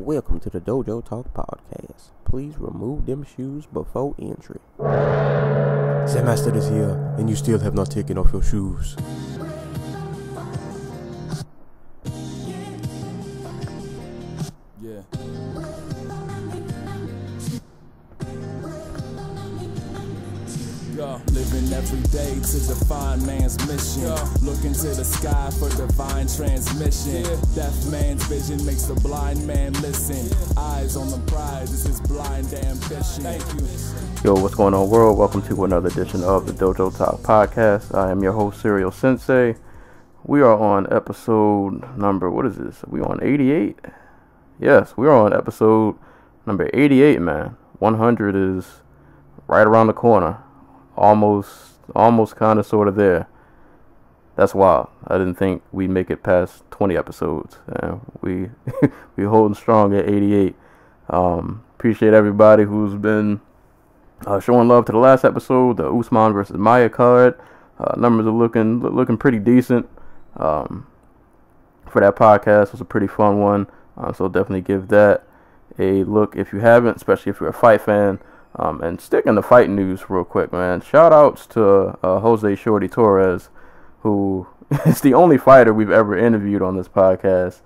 Welcome to the Dojotalkpodcast. Please remove them shoes before entry. Sam Master is here, and you still have not taken off your shoes. Yeah. Living every day to define man's mission. Looking to the sky for divine transmission. Deaf man's vision makes the blind man listen. Eyes on the prize, this is blind ambition. Thank you. Yo, what's going on, world? Welcome to another edition of the Dojo Talk Podcast. I am your host, Serial Sensei. We are on episode number, what is this? Are we on 88? Yes, we are on episode number 88, man. 100 is right around the corner. Almost kind of sort of there. That's wild. I didn't think we'd make it past 20 episodes. We holding strong at 88. Appreciate everybody who's been showing love to the last episode, the Usman versus Maya card. Numbers are looking pretty decent. For that podcast, it was a pretty fun one. So definitely give that a look if you haven't, especially if you're a fight fan. And sticking to fight news real quick, man. Shout outs to Jose Shorty Torres, who is the only fighter we've ever interviewed on this podcast.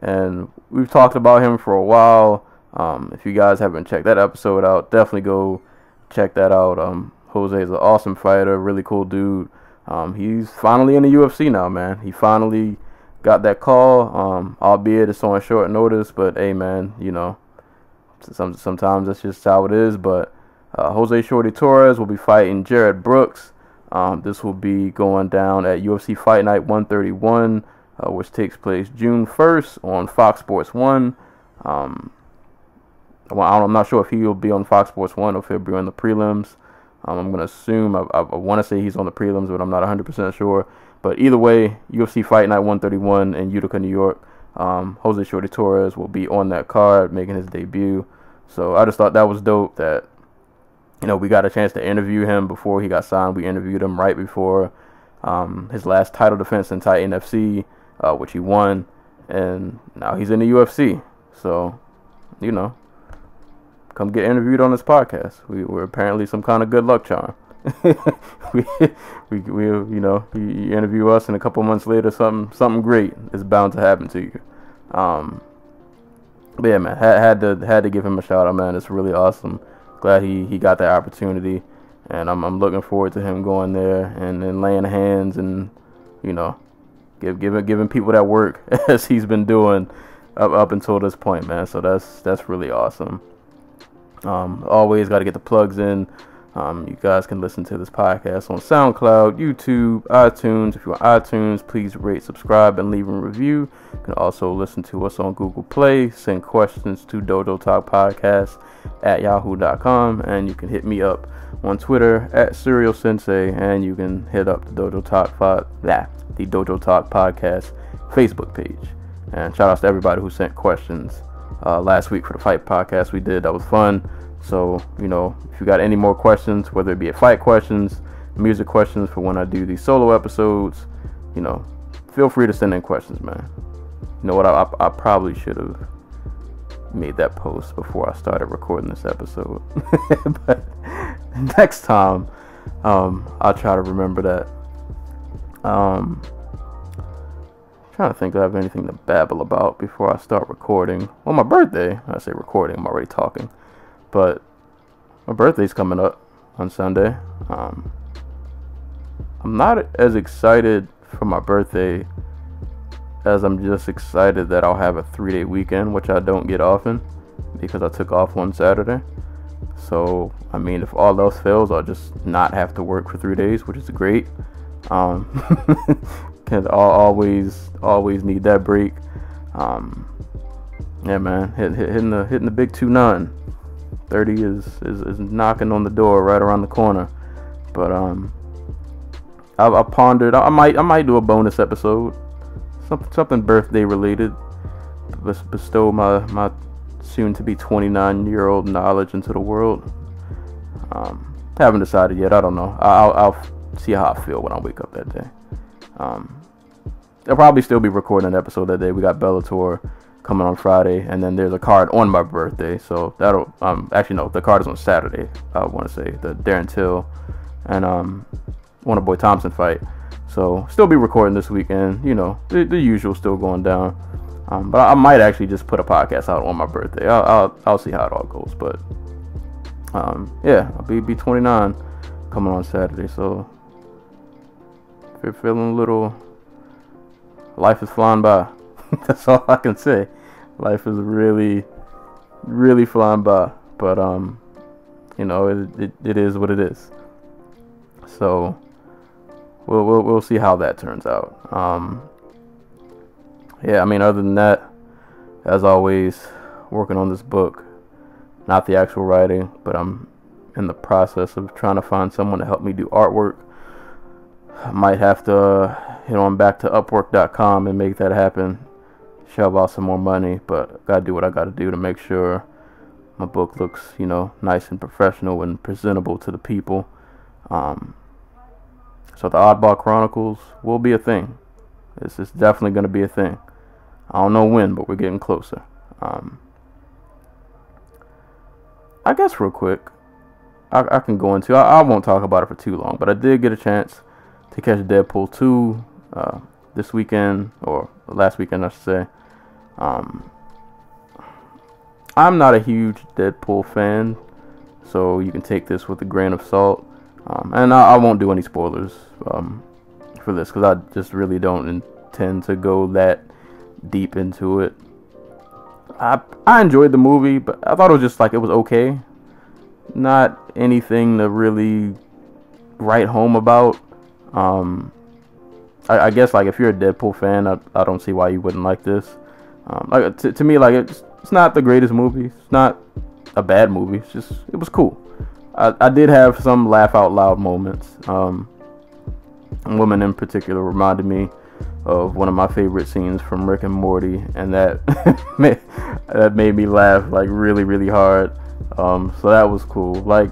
And we've talked about him for a while. If you guys haven't checked that episode out, definitely go check that out. Jose is an awesome fighter, really cool dude. He's finally in the UFC now, man. He finally got that call, albeit it's on short notice. But, hey, man, you know, sometimes that's just how it is. But Jose Shorty Torres will be fighting Jared Brooks. This will be going down at UFC Fight Night 131, which takes place June 1st on Fox Sports 1. I'm not sure if he will be on Fox Sports 1 or if he'll be on the prelims. I'm going to assume, I want to say he's on the prelims, but I'm not 100% sure. But either way, UFC Fight Night 131 in Utica, New York. Jose Shorty Torres will be on that card, making his debut. So I just thought that was dope that, you know, we got a chance to interview him before he got signed. We interviewed him right before his last title defense in Titan FC, which he won. And now he's in the UFC. So, you know, come get interviewed on this podcast. We're apparently some kind of good luck charm. we you know, you interview us and a couple months later something great is bound to happen to you. But yeah, man, had to give him a shout out, man. It's really awesome. Glad he got that opportunity, and I'm looking forward to him going there and laying hands and, you know, giving people that work as he's been doing up until this point, man. So that's really awesome. Always got to get the plugs in. You guys can listen to this podcast on SoundCloud, YouTube, iTunes. If you're on iTunes, please rate, subscribe, and leave a review. You can also listen to us on Google Play. Send questions to dojotalkpodcast@yahoo.com, and you can hit me up on Twitter @SerialSensei, and you can hit up the Dojo Talk Podcast Facebook page. And shout outs to everybody who sent questions last week for the fight podcast we did. That was fun. So, you know, if you got any more questions, whether it be fight questions, music questions for when I do these solo episodes, you know, feel free to send in questions, man. You know what, I probably should have made that post before I started recording this episode. But next time, I'll try to remember that. Trying to think if I have anything to babble about before I start recording. Well, my birthday, I say recording, I'm already talking. But my birthday's coming up on Sunday. I'm not as excited for my birthday as I'm just excited that I'll have a 3-day weekend, which I don't get often because I took off one Saturday. So, I mean, if all else fails, I'll just not have to work for 3 days, which is great. Can always need that break. Yeah, man, hitting the big 2-9. 30 is knocking on the door right around the corner. But I pondered I might do a bonus episode, something birthday related, bestow my soon to be 29-year-old knowledge into the world. Haven't decided yet. I don't know. I'll see how I feel when I wake up that day. I'll probably still be recording an episode that day. We got Bellator coming on Friday, and then there's a card on my birthday. So that'll actually no, the card is on Saturday. I want to say the Darren Till and Wonder Boy Thompson fight. So still be recording this weekend. You know, the usual still going down. But I might actually just put a podcast out on my birthday. I'll see how it all goes. But yeah, I'll be 29 coming on Saturday. So if you're feeling a little, life is flying by. That's all I can say. Life is really, really flying by. But you know, it is what it is. So we'll see how that turns out. Yeah, I mean, other than that, as always, working on this book. Not the actual writing, but I'm in the process of trying to find someone to help me do artwork. I might have to head on back to Upwork.com and make that happen. Shove out some more money, but I gotta do what I gotta do to make sure my book looks, you know, nice and professional and presentable to the people. So the Oddball Chronicles will be a thing. This is definitely going to be a thing. I don't know when, but we're getting closer. I guess real quick, I can go into, I won't talk about it for too long, but I did get a chance to catch Deadpool 2 this weekend, or last weekend I should say. I'm not a huge Deadpool fan, so you can take this with a grain of salt. And I won't do any spoilers for this, because I just really don't intend to go that deep into it. I enjoyed the movie, but I thought it was just like, it was okay. Not anything to really write home about. I guess like if you're a Deadpool fan, I don't see why you wouldn't like this. Like to me, like it's not the greatest movie. It's not a bad movie. It's just, it was cool. I did have some laugh out loud moments. A woman in particular reminded me of one of my favorite scenes from Rick and Morty, and that made me laugh like really, really hard. So that was cool. Like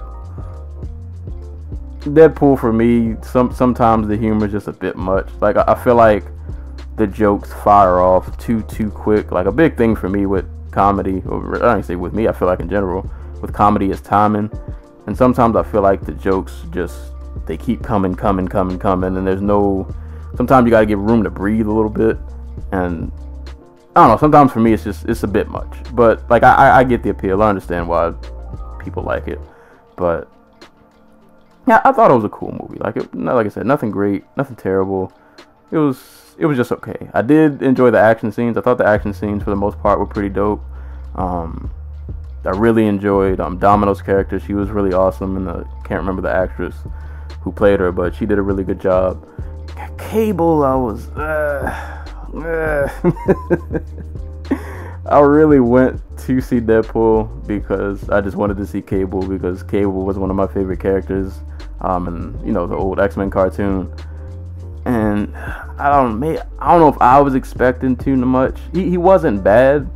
Deadpool for me, sometimes the humor is just a bit much. Like I feel like the jokes fire off too quick. Like a big thing for me with comedy, or I don't say with me, I feel like in general with comedy is timing. And sometimes I feel like the jokes just, they keep coming, and there's no, sometimes you gotta give room to breathe a little bit. And I don't know, sometimes for me it's a bit much. But like I get the appeal. I understand why people like it. But yeah, I thought it was a cool movie. Like I said, nothing great, nothing terrible. It was just okay. I did enjoy the action scenes. I thought the action scenes for the most part were pretty dope. I really enjoyed Domino's character. She was really awesome, and I can't remember the actress who played her, but she did a really good job. Cable, I was I really went to see Deadpool because I just wanted to see Cable, because Cable was one of my favorite characters in, you know, the old X-Men cartoon. And I don't know if I was expecting too much. He wasn't bad.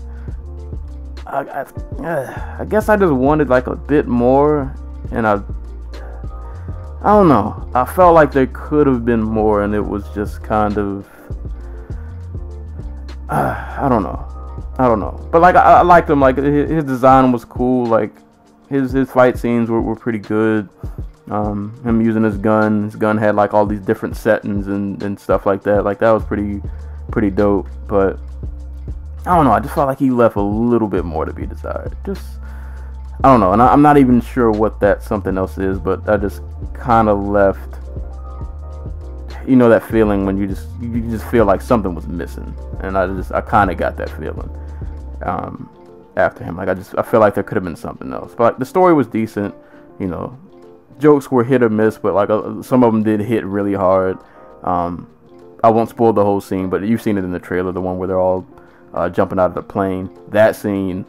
I guess I just wanted like a bit more, and I don't know. I felt like there could have been more, and it was just kind of I don't know. But like I liked him. Like his design was cool. Like his fight scenes were pretty good. Him using his gun had like all these different settings and stuff like that. Like that was pretty dope. But I don't know, I just felt like he left a little bit more to be desired. Just, I don't know, and I'm not even sure what that something else is, but I just kind of left, you know, that feeling when you just feel like something was missing. And I kind of got that feeling after him. Like I feel like there could have been something else. But like, the story was decent, you know, jokes were hit or miss, but like some of them did hit really hard. I won't spoil the whole scene, but you've seen it in the trailer, the one where they're all jumping out of the plane. That scene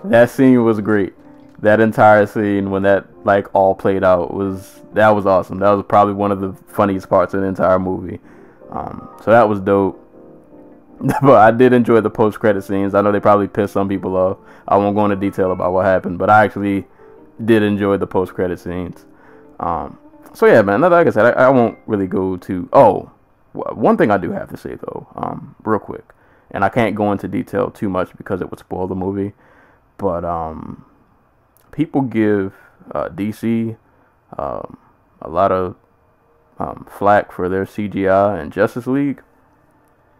that scene was great. That entire scene, when that like all played out, was awesome. That was probably one of the funniest parts of the entire movie. So that was dope. But I did enjoy the post-credit scenes. I know they probably pissed some people off. I won't go into detail about what happened, but I actually did enjoy the post-credit scenes. So yeah, man, like I said, I won't really go to... Oh, one thing I do have to say though, real quick, and I can't go into detail too much because it would spoil the movie, but people give DC a lot of flack for their CGI in Justice League,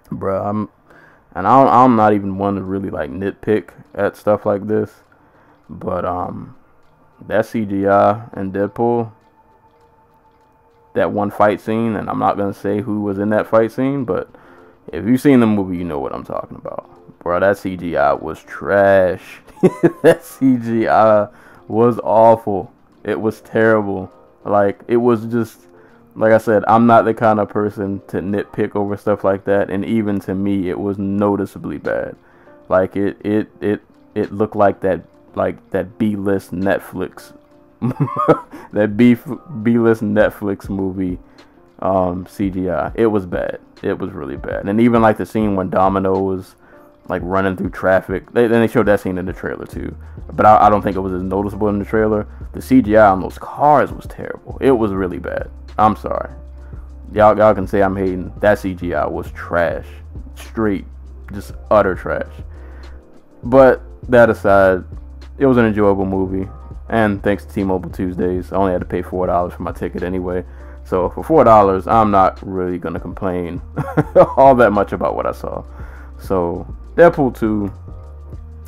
bruh. I'm not even one to really like nitpick at stuff like this, but that CGI in Deadpool, that one fight scene, and I'm not gonna say who was in that fight scene, but if you've seen the movie, you know what I'm talking about, bro. That CGI was trash. That CGI was awful. It was terrible. Like, it was just, like I said, I'm not the kind of person to nitpick over stuff like that, and even to me, it was noticeably bad. Like, it looked like that B-list Netflix, that B-list Netflix movie CGI. It was bad. It was really bad. And even like the scene when Domino was like running through traffic, they showed that scene in the trailer too, but I don't think it was as noticeable in the trailer. The CGI on those cars was terrible. It was really bad. I'm sorry, y'all can say I'm hating. That CGI was trash, straight, just utter trash. But that aside, it was an enjoyable movie, and thanks to T-Mobile Tuesdays, I only had to pay $4 for my ticket anyway. So for $4, I'm not really gonna complain all that much about what I saw. So Deadpool 2,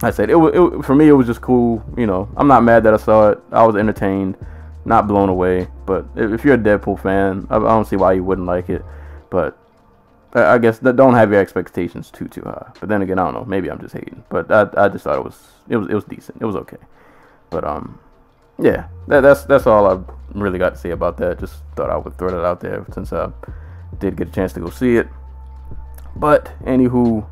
I said it for me. It was just cool. You know, I'm not mad that I saw it. I was entertained, not blown away. But if you're a Deadpool fan, I don't see why you wouldn't like it. But I guess don't have your expectations too high. But then again, I don't know. Maybe I'm just hating. But I just thought it was decent. It was okay. But yeah, that's all I really got to say about that. Just thought I would throw that out there since I did get a chance to go see it. But anywho,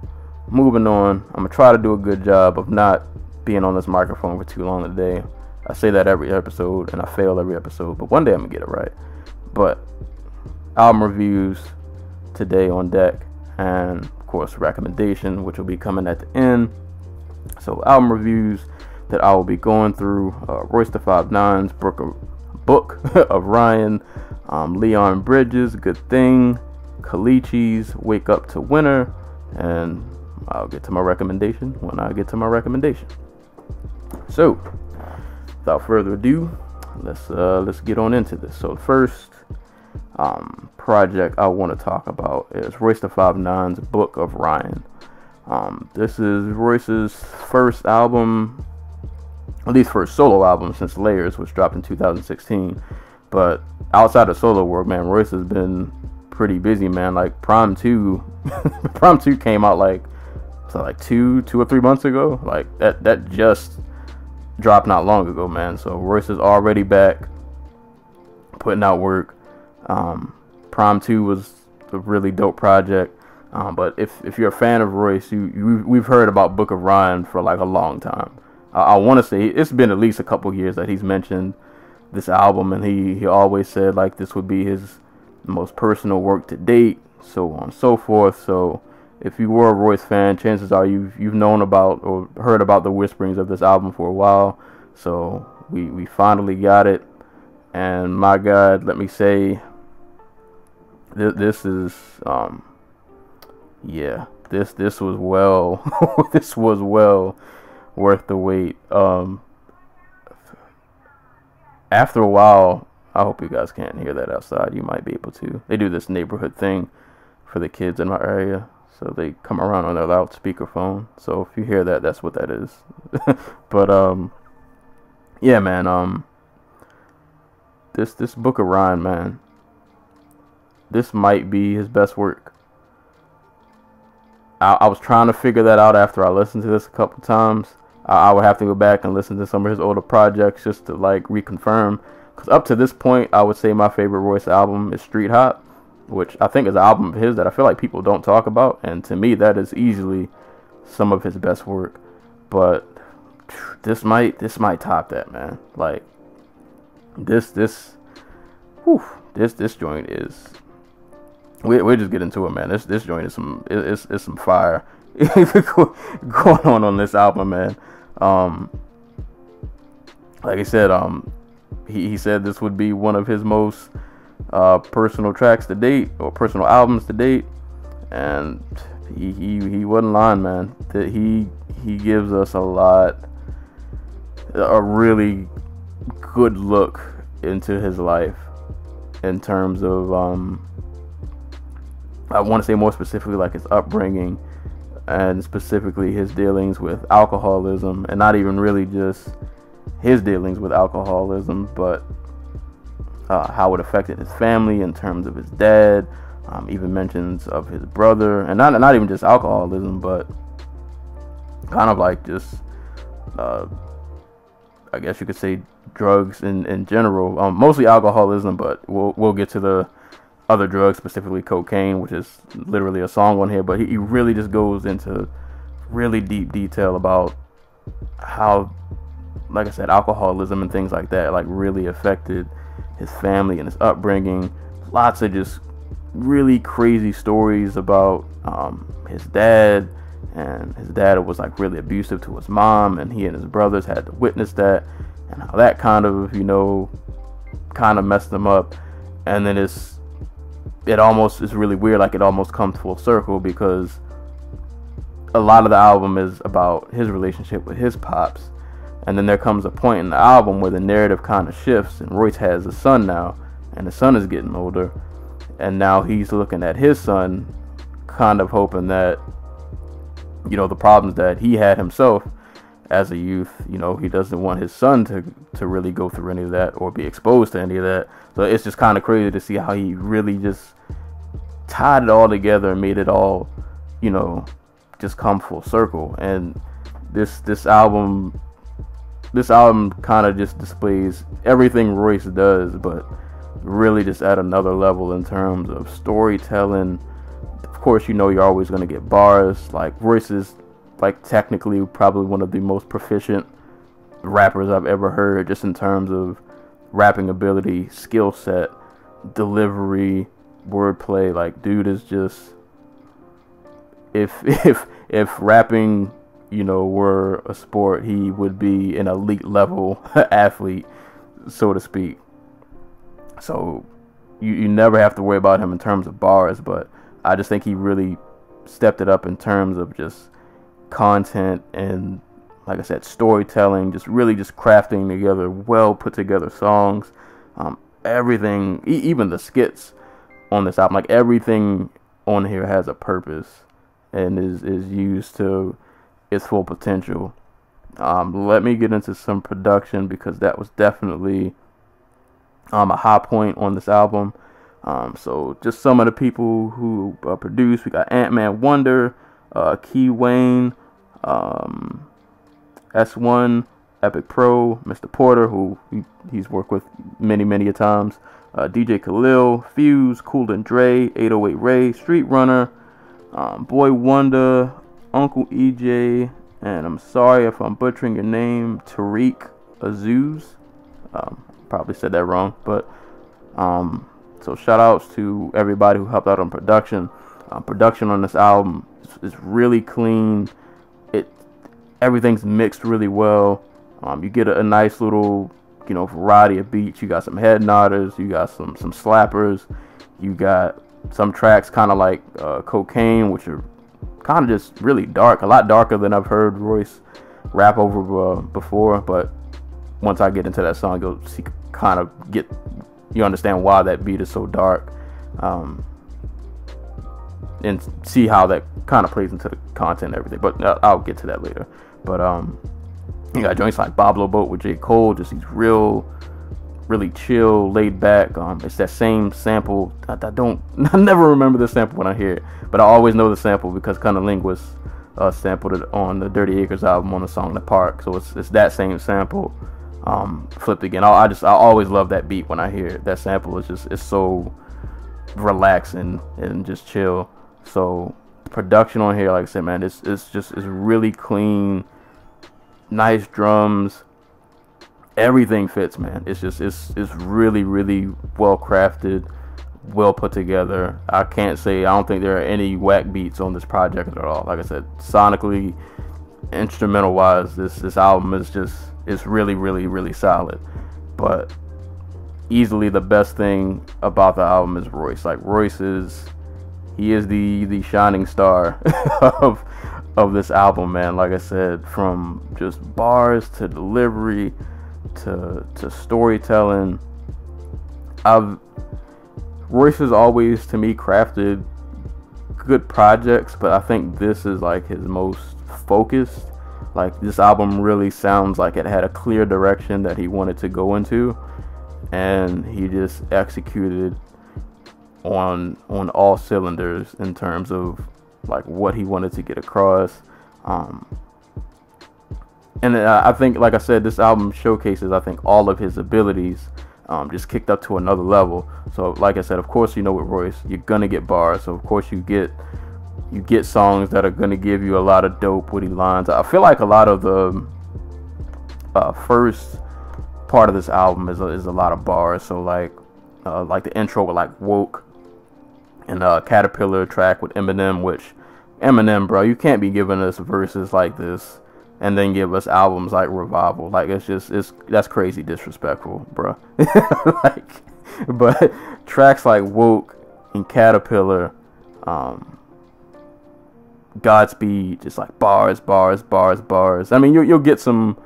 moving on. I'm gonna try to do a good job of not being on this microphone for too long today. I say that every episode, and I fail every episode. But one day I'm gonna get it right. But album reviews today on deck, and of course recommendation, which will be coming at the end. So album reviews that I will be going through: Royce the 5'9's Book of Ryan, Leon Bridges' Good Thing, Kelechi's Wake Up to Winter, and I'll get to my recommendation when I get to my recommendation. So, without further ado, let's get on into this. So, the first project I want to talk about is Royce the 5'9's Book of Ryan. This is Royce's first album, at least first solo album since Layers, which dropped in 2016. But outside of solo work, man, Royce has been pretty busy, man. Like Prime 2 came out like two or 3 months ago. Like that just dropped not long ago, man. So Royce is already back putting out work. Prime 2 was a really dope project. But if you're a fan of Royce, we've heard about Book of Ryan for like a long time. I want to say it's been at least a couple years that he's mentioned this album, and he always said like this would be his most personal work to date, so on and so forth. So if you were a Royce fan, chances are you've known about or heard about the whisperings of this album for a while. So we finally got it, and my God, let me say, this is this was well this was well worth the wait. After a while, I hope you guys can't hear that outside. You might be able to. They do this neighborhood thing for the kids in my area, so they come around on their loudspeaker phone. So if you hear that, that's what that is. But yeah, man. This Book of Ryan, man, this might be his best work. I was trying to figure that out after I listened to this a couple times. I would have to go back and listen to some of his older projects just to like reconfirm. Because up to this point, I would say my favorite Royce album is Street Hop, which I think is an album of his that I feel like people don't talk about. And to me, that is easily some of his best work. But this might top that, man. Like this joint is. We'll just get into it, man. This joint is some fire going on this album, man. Like I said, he said this would be one of his most personal tracks to date, or personal albums to date, and he wasn't lying, man. That he gives us a really good look into his life in terms of I want to say more specifically like his upbringing, and specifically his dealings with alcoholism, and not even really just his dealings with alcoholism, but how it affected his family in terms of his dad. Even mentions of his brother, and not even just alcoholism, but kind of like just I guess you could say drugs in general. Mostly alcoholism, but we'll get to the other drugs, specifically cocaine, which is literally a song on here. But he really just goes into really deep detail about how, like I said, alcoholism and things like that like really affected his family and his upbringing. Lots of just really crazy stories about his dad, and his dad was like really abusive to his mom, and he and his brothers had to witness that, and how that kind of messed them up. And then it almost is really weird, like it almost comes full circle, because a lot of the album is about his relationship with his pops, and then there comes a point in the album where the narrative kind of shifts, and Royce has a son now, and the son is getting older, and now he's looking at his son, kind of hoping that, you know, the problems that he had himself as a youth, you know, he doesn't want his son to really go through any of that or be exposed to any of that. So it's just kind of crazy to see how he really just tied it all together and made it all, you know, just come full circle. And this album kind of just displays everything Royce does, but really just at another level in terms of storytelling. Of course, you know, you're always going to get bars. Like, Royce is like technically probably one of the most proficient rappers I've ever heard, just in terms of rapping ability, skill set, delivery, wordplay. Like, dude is just, if rapping, you know, were a sport, he would be an elite level athlete, so to speak. So you never have to worry about him in terms of bars, but I just think he really stepped it up in terms of just content and, like I said, storytelling, just really just crafting together well put together songs. Everything, even the skits on this album, like everything on here has a purpose and is used to its full potential. Let me get into some production, because that was definitely a high point on this album. So just some of the people who produced, we got Ant-Man Wonder, Key Wayne, S1, Epic Pro, Mr. Porter, who he's worked with many a times, DJ Khalil, Fuse, Cool and Dre, 808 Ray, Street Runner, Boy Wonder, Uncle EJ, and I'm sorry if I'm butchering your name, Tariq Azuz. Probably said that wrong, but so shout outs to everybody who helped out on production. Production on this album is really clean. Everything's mixed really well. You get a nice little, you know, variety of beats. You got some head nodders, you got some slappers, you got some tracks kind of like Cocaine, which are kind of just really dark, a lot darker than I've heard Royce rap over before. But once I get into that song, you'll see, kind of get, you understand why that beat is so dark, and see how that kind of plays into the content and everything. But I'll get to that later. But you got joints like Boblo Boat with J. Cole, just these really chill, laid back. It's that same sample. I never remember the sample when I hear it, but I always know the sample because Cunnilingus sampled it on the Dirty Acres album on the song The Park. So it's that same sample flipped again. I always love that beat when I hear it. That sample is just, it's so relaxing and just chill. So production on here, like I said, man, it's really clean, nice drums, everything fits, man. It's really well crafted, well put together. I don't think there are any whack beats on this project at all. Like I said, sonically, instrumental wise, this album is just, it's really solid. But easily the best thing about the album is Royce. Like Royce he is the shining star of this album, man. Like I said, from just bars to delivery to storytelling. Royce has always, to me, crafted good projects, but I think this is like his most focused. Like this album really sounds like it had a clear direction that he wanted to go into, and he just executed on all cylinders in terms of like what he wanted to get across. And I think, like I said, this album showcases, I think, all of his abilities, just kicked up to another level. So like I said, of course, with Royce, you're gonna get bars. So of course you get songs that are gonna give you a lot of dope, witty lines. I feel like a lot of the first part of this album is a lot of bars. So like the intro with like Woke and Caterpillar track with Eminem, which Eminem, bro, you can't be giving us verses like this and then give us albums like Revival. Like that's crazy disrespectful, bro. But tracks like Woke and Caterpillar, Godspeed, just like bars. I mean, you'll get some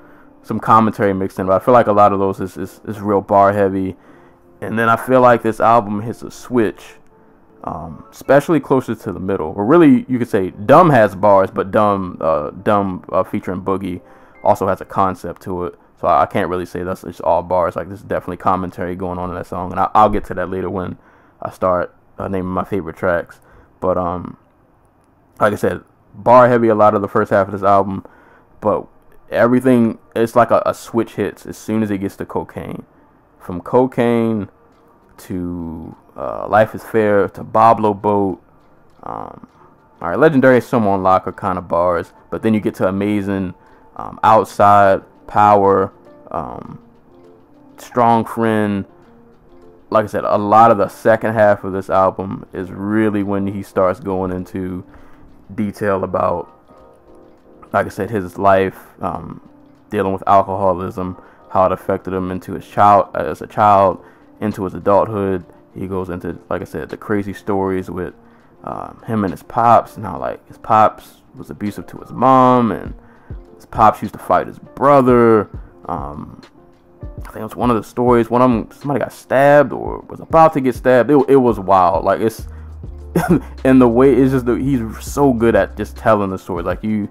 commentary mixed in, but I feel like a lot of those is real bar heavy. And then I feel like this album hits a switch, especially closer to the middle. Or really, you could say Dumb has bars, but Dumb featuring Boogie also has a concept to it. So I can't really say that's just all bars. Like, there's definitely commentary going on in that song, and I'll get to that later when I start naming my favorite tracks. But like I said, bar heavy a lot of the first half of this album, but everything, it's like a switch hits as soon as it gets to Cocaine. From Cocaine to Life is Fair to Boblo Boat. Alright, Legendary Someone Locker kind of bars, but then you get to Amazing, Outside, Power, Strong Friend. Like I said, a lot of the second half of this album is really when he starts going into detail about, like I said, his life, dealing with alcoholism, how it affected him into as a child, into his adulthood. He goes into, like I said, the crazy stories with him and his pops, and how like his pops was abusive to his mom, and his pops used to fight his brother. I think it was one of the stories, somebody got stabbed or was about to get stabbed. It was wild. Like, it's and the way it's just he's so good at just telling the story. Like you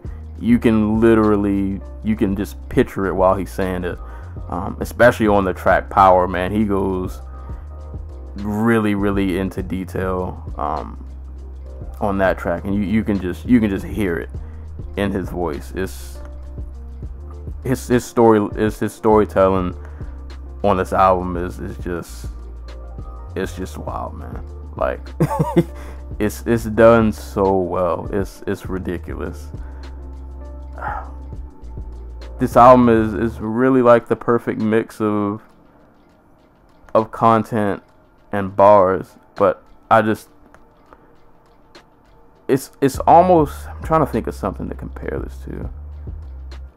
can just picture it while he's saying it. Especially on the track Power, man, he goes really, really into detail on that track, and you can just hear it in his voice. It's his storytelling on this album is just wild, man. Like it's done so well. It's ridiculous. This album is really like the perfect mix of content and bars, but it's almost, I'm trying to think of something to compare this to.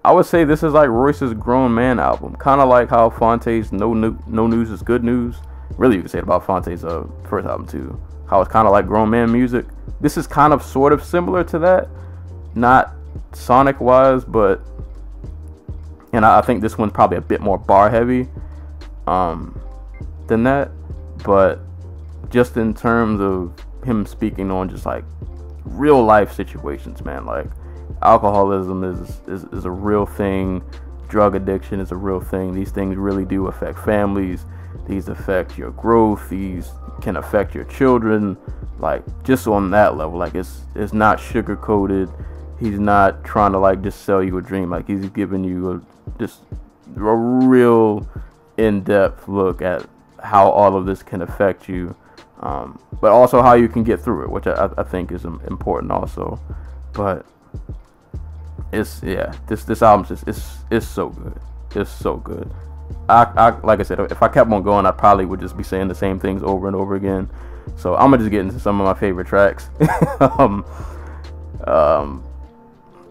I would say this is like Royce's grown man album, kind of like how Fonte's No News is Good News. Really, you could say it about Fonte's first album too. How it's kind of like grown man music. This is kind of sort of similar to that, not sonic wise, but I think this one's probably a bit more bar heavy than that. But just in terms of him speaking on just like real life situations, man, like alcoholism is a real thing. Drug addiction is a real thing. These things really do affect families. These affect your growth. These can affect your children. Like, just on that level, like it's not sugar coated. He's not trying to like just sell you a dream. Like, he's giving you just a real in-depth look at how all of this can affect you, but also how you can get through it, which I think is important also. But this album is so good. It's so good. I like I said, if I kept on going, I probably would just be saying the same things over and over again. So I'm gonna just get into some of my favorite tracks.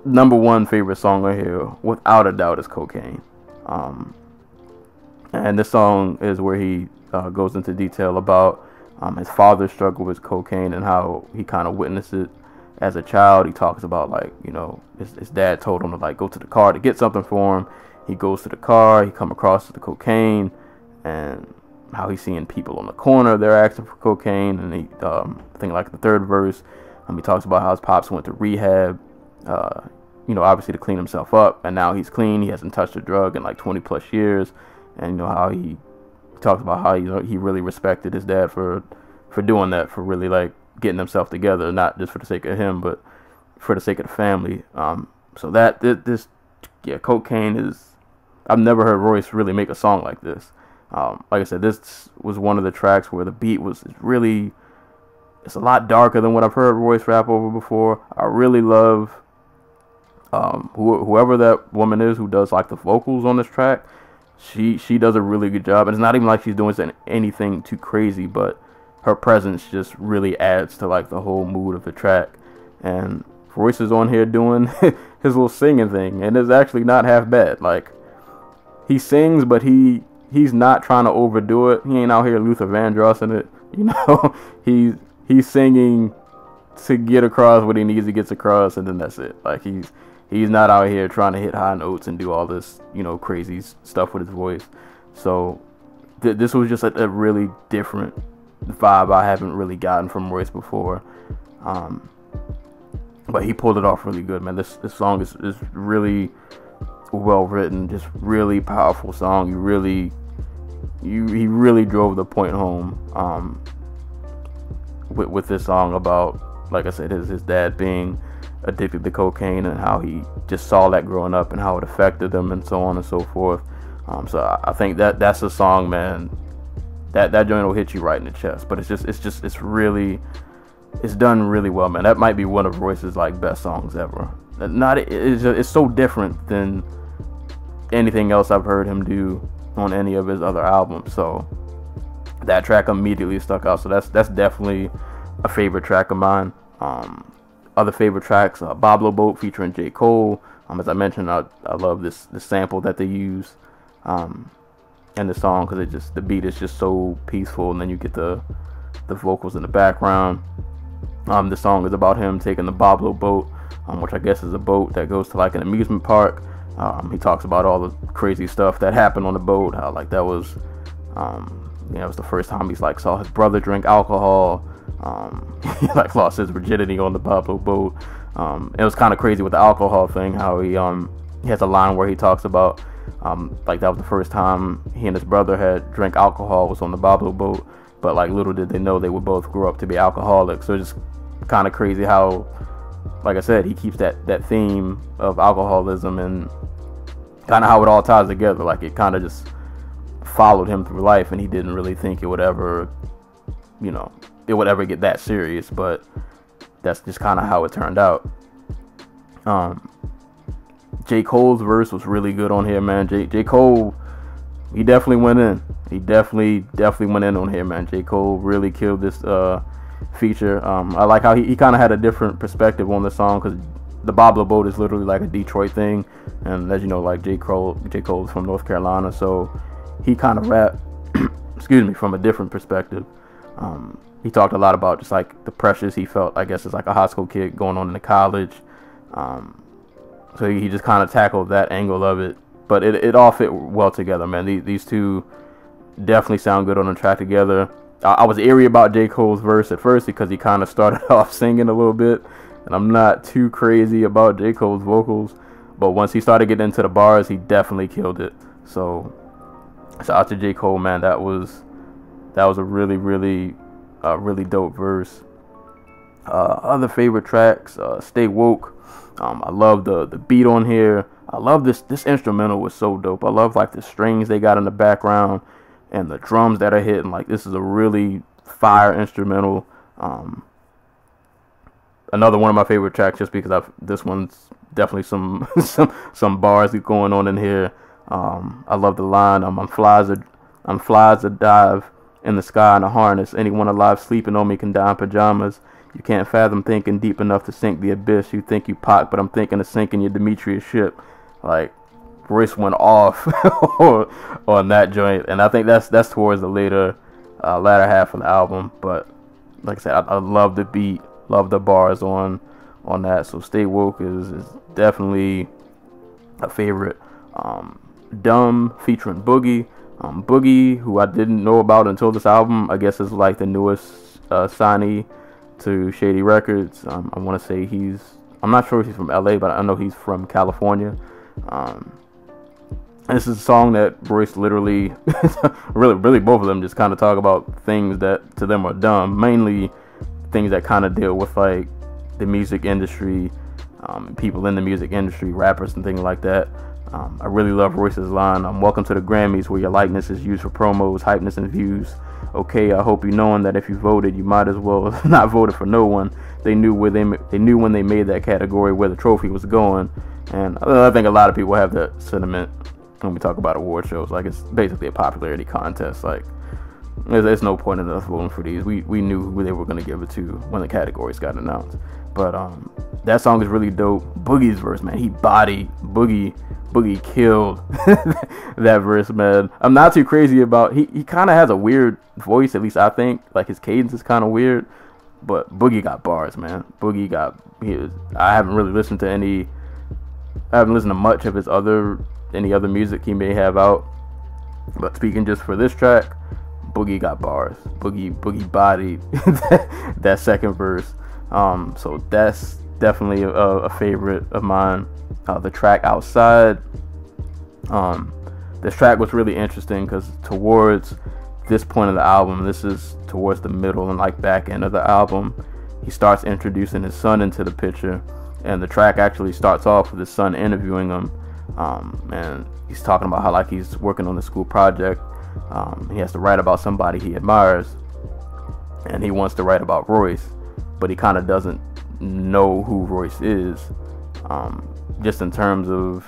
Number one favorite song right here, without a doubt, is Cocaine. And this song is where he goes into detail about his father's struggle with cocaine and how he kind of witnessed it as a child. He talks about, like, you know, his dad told him to, like, go to the car to get something for him. He goes to the car, he come across the cocaine, and how he's seeing people on the corner, they're asking for cocaine. And he, I think like the third verse, he talks about how his pops went to rehab, you know, obviously to clean himself up, and now he's clean. He hasn't touched a drug in like 20 plus years. And, you know, how he talks about how, you know, he really respected his dad for doing that, for really, like, getting himself together, not just for the sake of him, but for the sake of the family. So that this cocaine is, I've never heard Royce really make a song like this. Like I said, this was one of the tracks where the beat was really, it's a lot darker than what I've heard Royce rap over before. I really love whoever that woman is who does, like, the vocals on this track. She does a really good job, and it's not even like she's doing anything too crazy, but her presence just really adds to, like, the whole mood of the track. And Royce is on here doing his little singing thing, and it's actually not half bad. Like, he sings, but he's not trying to overdo it. He ain't out here Luther Vandrossing it, you know. He's singing to get across what he needs to get across, and then that's it. Like, he's not out here trying to hit high notes and do all this, you know, crazy stuff with his voice. So this was just a really different vibe I haven't really gotten from Royce before. But he pulled it off really good, man. This song is really well written, just really powerful song. He really drove the point home with this song about, like I said, his dad being addicted to cocaine and how he just saw that growing up and how it affected him and so on and so forth. So I think that's a song, man, that joint will hit you right in the chest. But it's done really well, man. That might be one of Royce's, like, best songs ever. It's so different than anything else I've heard him do on any of his other albums. So that track immediately stuck out. So that's definitely a favorite track of mine. Other favorite tracks, Boblo Boat featuring J. Cole. As I mentioned, I love this sample that they use in the song, because the beat is just so peaceful, and then you get the vocals in the background. The song is about him taking the Boblo Boat, which I guess is a boat that goes to, like, an amusement park. He talks about all the crazy stuff that happened on the boat, how, like, that was, you know, it was the first time he's, like, saw his brother drink alcohol. He, like, lost his virginity on the Boblo boat. It was kind of crazy with the alcohol thing, how he has a line where he talks about, like, that was the first time he and his brother had drank alcohol, was on the Boblo boat. But, like, little did they know they would both grow up to be alcoholics. So it's just kind of crazy how, like I said, he keeps that theme of alcoholism and kind of how it all ties together. Like, it kind of just followed him through life, and he didn't really think it would ever, you know, get that serious. But that's just kind of how it turned out. J. Cole's verse was really good on here, man. J. Cole, he definitely went in. He definitely went in on here, man. J. Cole really killed this feature. I like how he kind of had a different perspective on the song, because the Boblo Boat is literally like a Detroit thing, and as you know, like, J. Cole is from North Carolina, so he kind of rapped excuse me, from a different perspective. He talked a lot about just, like, the pressures he felt, I guess, as, like, a high school kid going on into college. So he just kind of tackled that angle of it, but it all fit well together, man. These two definitely sound good on the track together. I was eerie about J. Cole's verse at first, because he kind of started off singing a little bit, and I'm not too crazy about J. Cole's vocals, but once he started getting into the bars, he definitely killed it. So shout out to J. Cole, man. That was a really dope verse. Other favorite tracks, Stay Woke. I love the beat on here. I love this instrumental was so dope. I love, like, the strings they got in the background and the drums that are hitting. Like, this is a really fire instrumental. Another one of my favorite tracks, just because this one's definitely some bars going on in here. I love the line, I'm flies that dive in the sky in a harness. Anyone alive sleeping on me can die in pajamas. You can't fathom thinking deep enough to sink the abyss. You think you Pac, but I'm thinking of sinking your Demetrius ship. Like, Royce went off on that joint, and I think that's towards the latter half of the album. But like I said, I love the beat, love the bars on that. So Stay Woke is definitely a favorite. Dumb featuring Boogie. Boogie, who I didn't know about until this album, I guess is like the newest signee to Shady Records. I want to say I'm not sure if he's from LA, but I know he's from California. This is a song that Royce literally, really both of them just kind of talk about things that to them are dumb, mainly things that kind of deal with like the music industry, people in the music industry, rappers and things like that. I really love Royce's line, welcome to the Grammys where your likeness is used for promos, hypeness, and views. Okay, I hope you knowing that if you voted, you might as well not voted for no one. They knew when they made that category where the trophy was going. And I think a lot of people have that sentiment when we talk about award shows. Like, it's basically a popularity contest. Like, there's no point in us voting for these. We knew who they were going to give it to when the categories got announced. But that song is really dope. Boogie's verse, man, he bodied Boogie killed that verse, man. I'm not too crazy about, he kind of has a weird voice, at least I think. Like, his cadence is kind of weird, but Boogie got bars, man. I haven't really listened to much of any other music he may have out, but speaking just for this track, Boogie got bars. Boogie bodied that second verse. So that's definitely a favorite of mine. The track Outside. This track was really interesting because towards this point of the album, this is towards the middle and like back end of the album, he starts introducing his son into the picture, and the track actually starts off with his son interviewing him, and he's talking about how like he's working on a school project. He has to write about somebody he admires, and he wants to write about Royce, but he kind of doesn't know who Royce is. Just in terms of,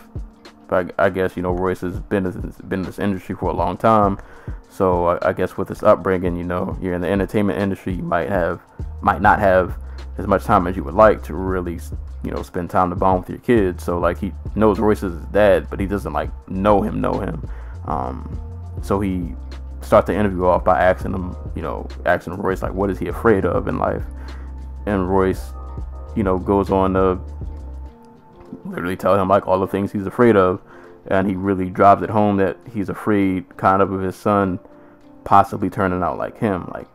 I guess, Royce has been in this industry for a long time. So I guess with his upbringing, you're in the entertainment industry, you might not have as much time as you would like to really, spend time to bond with your kids. So like he knows Royce is his dad, but he doesn't like know him. So he starts the interview off by asking Royce like, what is he afraid of in life? And Royce, goes on to literally tell him like all the things he's afraid of, and he really drives it home that he's afraid kind of his son possibly turning out like him, like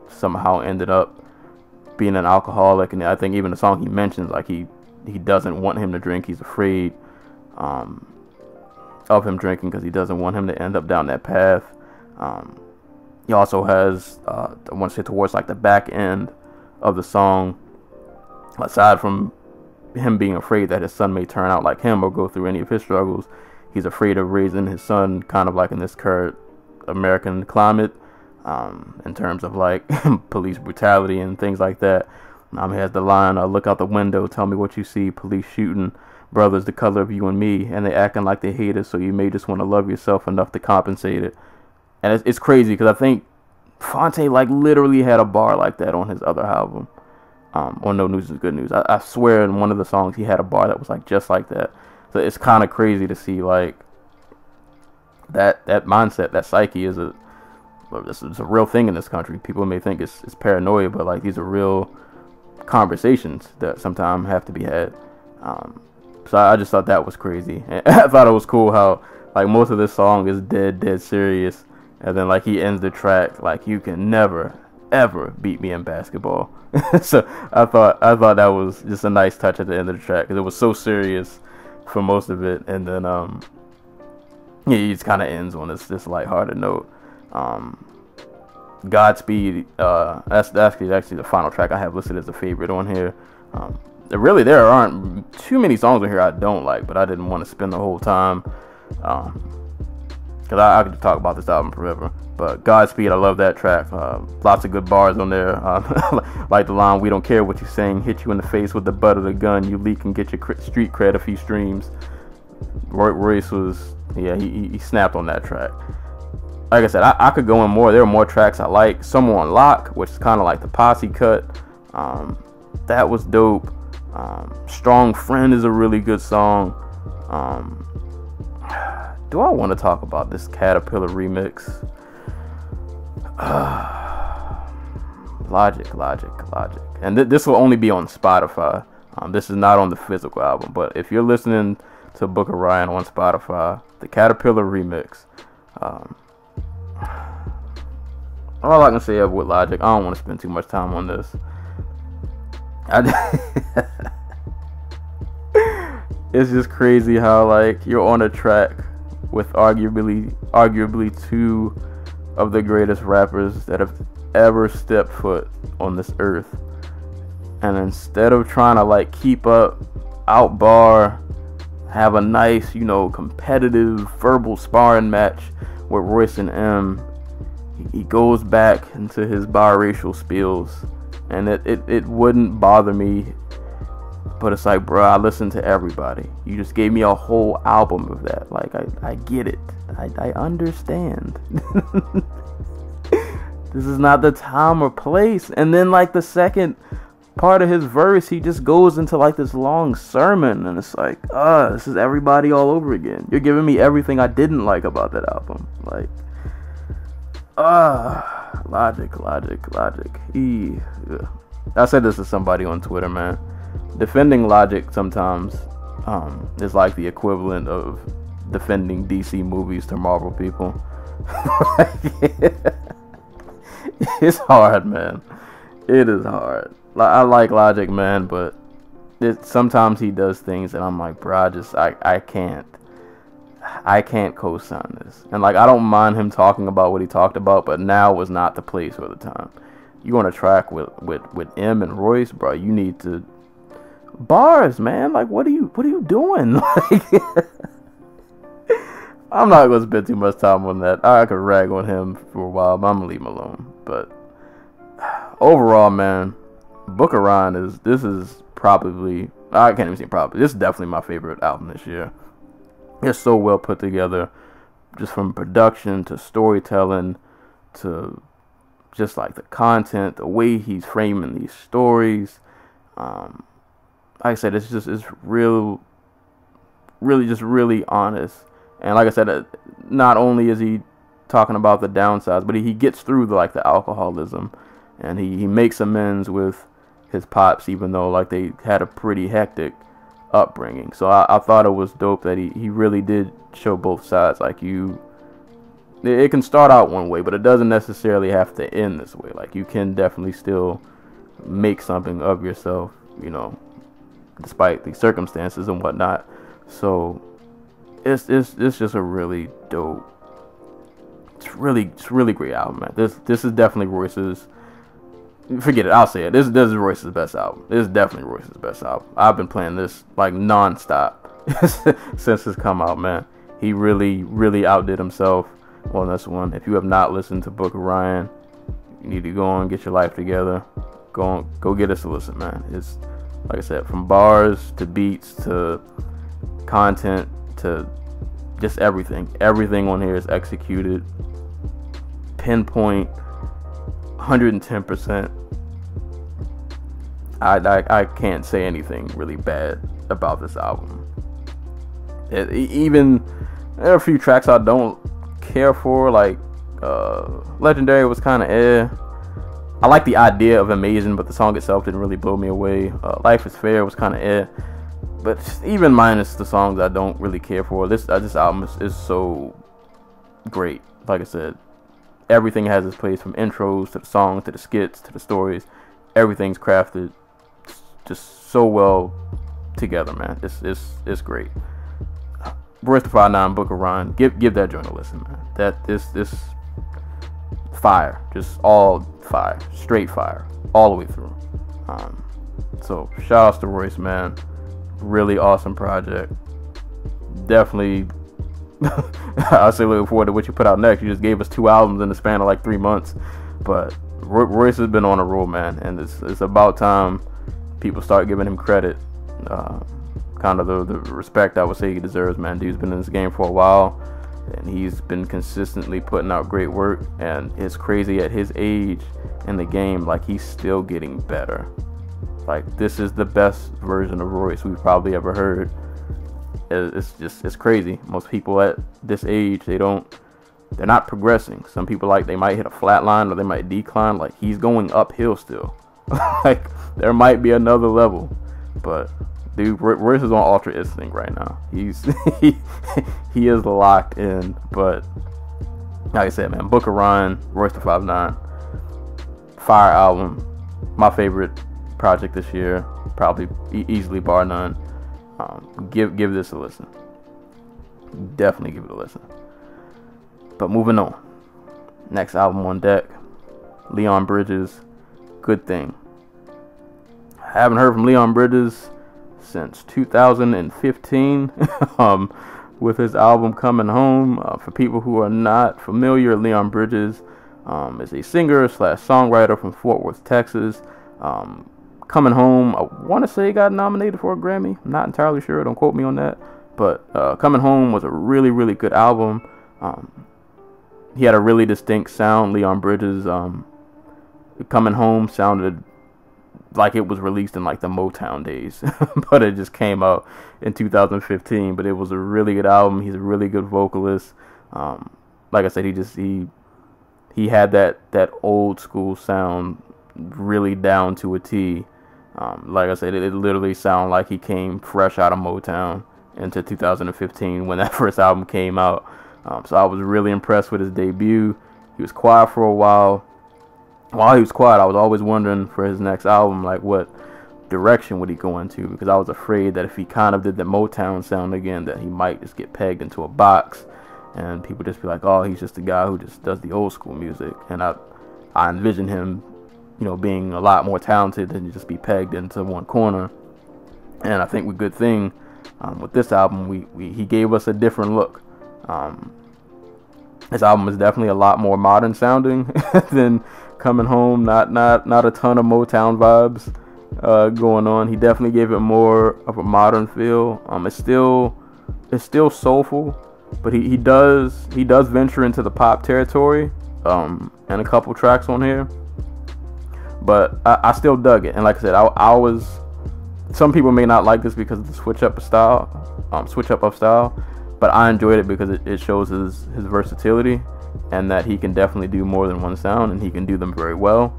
somehow ended up being an alcoholic. And I think even the song he mentions, like he doesn't want him to drink, he's afraid of him drinking because he doesn't want him to end up down that path. He also has I want to say towards like the back end of the song, aside from him being afraid that his son may turn out like him or go through any of his struggles, he's afraid of raising his son kind of like in this current American climate, in terms of like police brutality and things like that. He has the line, look out the window, tell me what you see, police shooting brothers the color of you and me, and they acting like they hate us, so you may just want to love yourself enough to compensate it. And it's crazy because I think Fonte like literally had a bar like that on his other album, on No News is Good News. I swear in one of the songs he had a bar that was like just like that. So it's kind of crazy to see like that mindset, that psyche is a real thing in this country. People may think it's paranoia, but like these are real conversations that sometimes have to be had. So I just thought that was crazy. And I thought it was cool how like most of this song is dead serious, and then like he ends the track like, you can never ever beat me in basketball. So I thought that was just a nice touch at the end of the track because it was so serious for most of it, and then he just kind of ends on this lighthearted note. Godspeed, that's actually the final track I have listed as a favorite on here. There aren't too many songs on here I don't like, but I didn't want to spend the whole time because I could talk about this album forever. But Godspeed, I love that track. Lots of good bars on there. Like the line, we don't care what you saying, hit you in the face with the butt of the gun, you leak and get your street cred a few streams. Royce was, he snapped on that track. Like I said, I could go in more. There are more tracks I like. Some on Lock, which is kind of like the posse cut. That was dope. Strong Friend is a really good song. do I want to talk about this Caterpillar remix? Logic. And this will only be on Spotify. This is not on the physical album, but if you're listening to Book of Ryan on Spotify, the Caterpillar remix, all I can say with Logic, I don't want to spend too much time on this. It's just crazy how, like, you're on a track with arguably two of the greatest rappers that have ever stepped foot on this earth, and instead of trying to like keep up, outbar, have a nice, competitive verbal sparring match with Royce and M, he goes back into his biracial spills, and it wouldn't bother me, but it's like, bro, I listen to everybody. You just gave me a whole album of that. Like, I get it. I understand. This is not the time or place. And then, like, the second part of his verse, he just goes into, like, this long sermon. And it's like, this is everybody all over again. You're giving me everything I didn't like about that album. Like, Logic. I said this to somebody on Twitter, man. Defending Logic sometimes is like the equivalent of defending DC movies to Marvel people. It's hard, man. It is hard. I like Logic, man, but sometimes he does things and I'm like, bro, I can't co-sign this. And like, I don't mind him talking about what he talked about, but now was not the place or the time. You on a track with M and Royce, bro, you need to bars, man. Like, what are you doing? Like, I'm not gonna spend too much time on that. I could rag on him for a while, but I'm gonna leave him alone. But overall, man, Book of Ryan this is probably, I can't even say probably, this is definitely my favorite album this year. It's so well put together, just from production to storytelling to just like the content, the way he's framing these stories. Like I said, it's really honest. And like I said, not only is he talking about the downsides, but he gets through the alcoholism, and he makes amends with his pops, even though like they had a pretty hectic upbringing. So I thought it was dope that he really did show both sides. Like, it can start out one way, but it doesn't necessarily have to end this way. Like, you can definitely still make something of yourself, despite the circumstances and whatnot. So it's just a really dope, it's really great album, man. This is definitely Royce's, forget it, I'll say it, this is Royce's best album. This is definitely Royce's best album. I've been playing this like non-stop since it's come out, man. He really outdid himself on this one. If you have not listened to Book of Ryan, you need to go and get your life together. Go get us a listen, man. It's, like I said, from bars to beats to content to just everything on here is executed pinpoint 110%. I can't say anything really bad about this album. Even there are a few tracks I don't care for, like Legendary was kind of I like the idea of Amazing, but the song itself didn't really blow me away. Life is Fair was kind of but even minus the songs I don't really care for, this album is so great. Like I said, everything has its place, from intros to the songs to the skits to the stories. Everything's crafted just so well together, man. It's great. Royce the 5'9", Book of Ryan, give that joint a listen, man. That this fire, just all fire, straight fire, all the way through. So shout outs to Royce, man. Really awesome project. Definitely I'll say looking forward to what you put out next. You just gave us 2 albums in the span of like 3 months, but Royce has been on a roll, man, and it's about time people start giving him credit, kind of the respect I would say he deserves, man. Dude's been in this game for a while, and he's been consistently putting out great work, and it's crazy at his age in the game, like, he's still getting better. Like, this is the best version of Royce we've probably ever heard. it's crazy. Most people at this age, they're not progressing. Some people, like, they might hit a flat line or they might decline. Like, he's going uphill still. Like, there might be another level, but dude, Royce is on Ultra Instinct right now. He's he is locked in. But like I said, man, Book of Ryan, Royce the 5'9", fire album, my favorite project this year, probably easily bar none. Give this a listen. Definitely give it a listen. But moving on, next album on deck, Leon Bridges, Good Thing. I haven't heard from Leon Bridges since 2015 with his album Coming Home. For people who are not familiar, Leon Bridges is a singer/songwriter from Fort Worth, Texas. Coming Home, I want to say he got nominated for a Grammy. I'm not entirely sure, don't quote me on that, but Coming Home was a really, really good album. He had a really distinct sound. Leon Bridges, Coming Home sounded like it was released in like the Motown days, but it just came out in 2015. But it was a really good album. He's a really good vocalist. Like I said, he had that old school sound really down to a T. Like I said, it literally sounded like he came fresh out of Motown into 2015 when that first album came out. So I was really impressed with his debut. He was quiet for a while. While he was quiet, I was always wondering for his next album, like, what direction would he go into? Because I was afraid that if he kind of did the Motown sound again, that he might just get pegged into a box and people just be like, oh, he's just a guy who just does the old school music. And I envision him, being a lot more talented than just be pegged into one corner. And I think with Good Thing, with this album, he gave us a different look. This album is definitely a lot more modern sounding than Coming Home. Not a ton of Motown vibes going on. He definitely gave it more of a modern feel. It's still soulful, but he does venture into the pop territory and a couple tracks on here. But I still dug it, and like I said, I was. Some people may not like this because of the switch up of style, but I enjoyed it because it shows his versatility, and that he can definitely do more than one sound, and he can do them very well.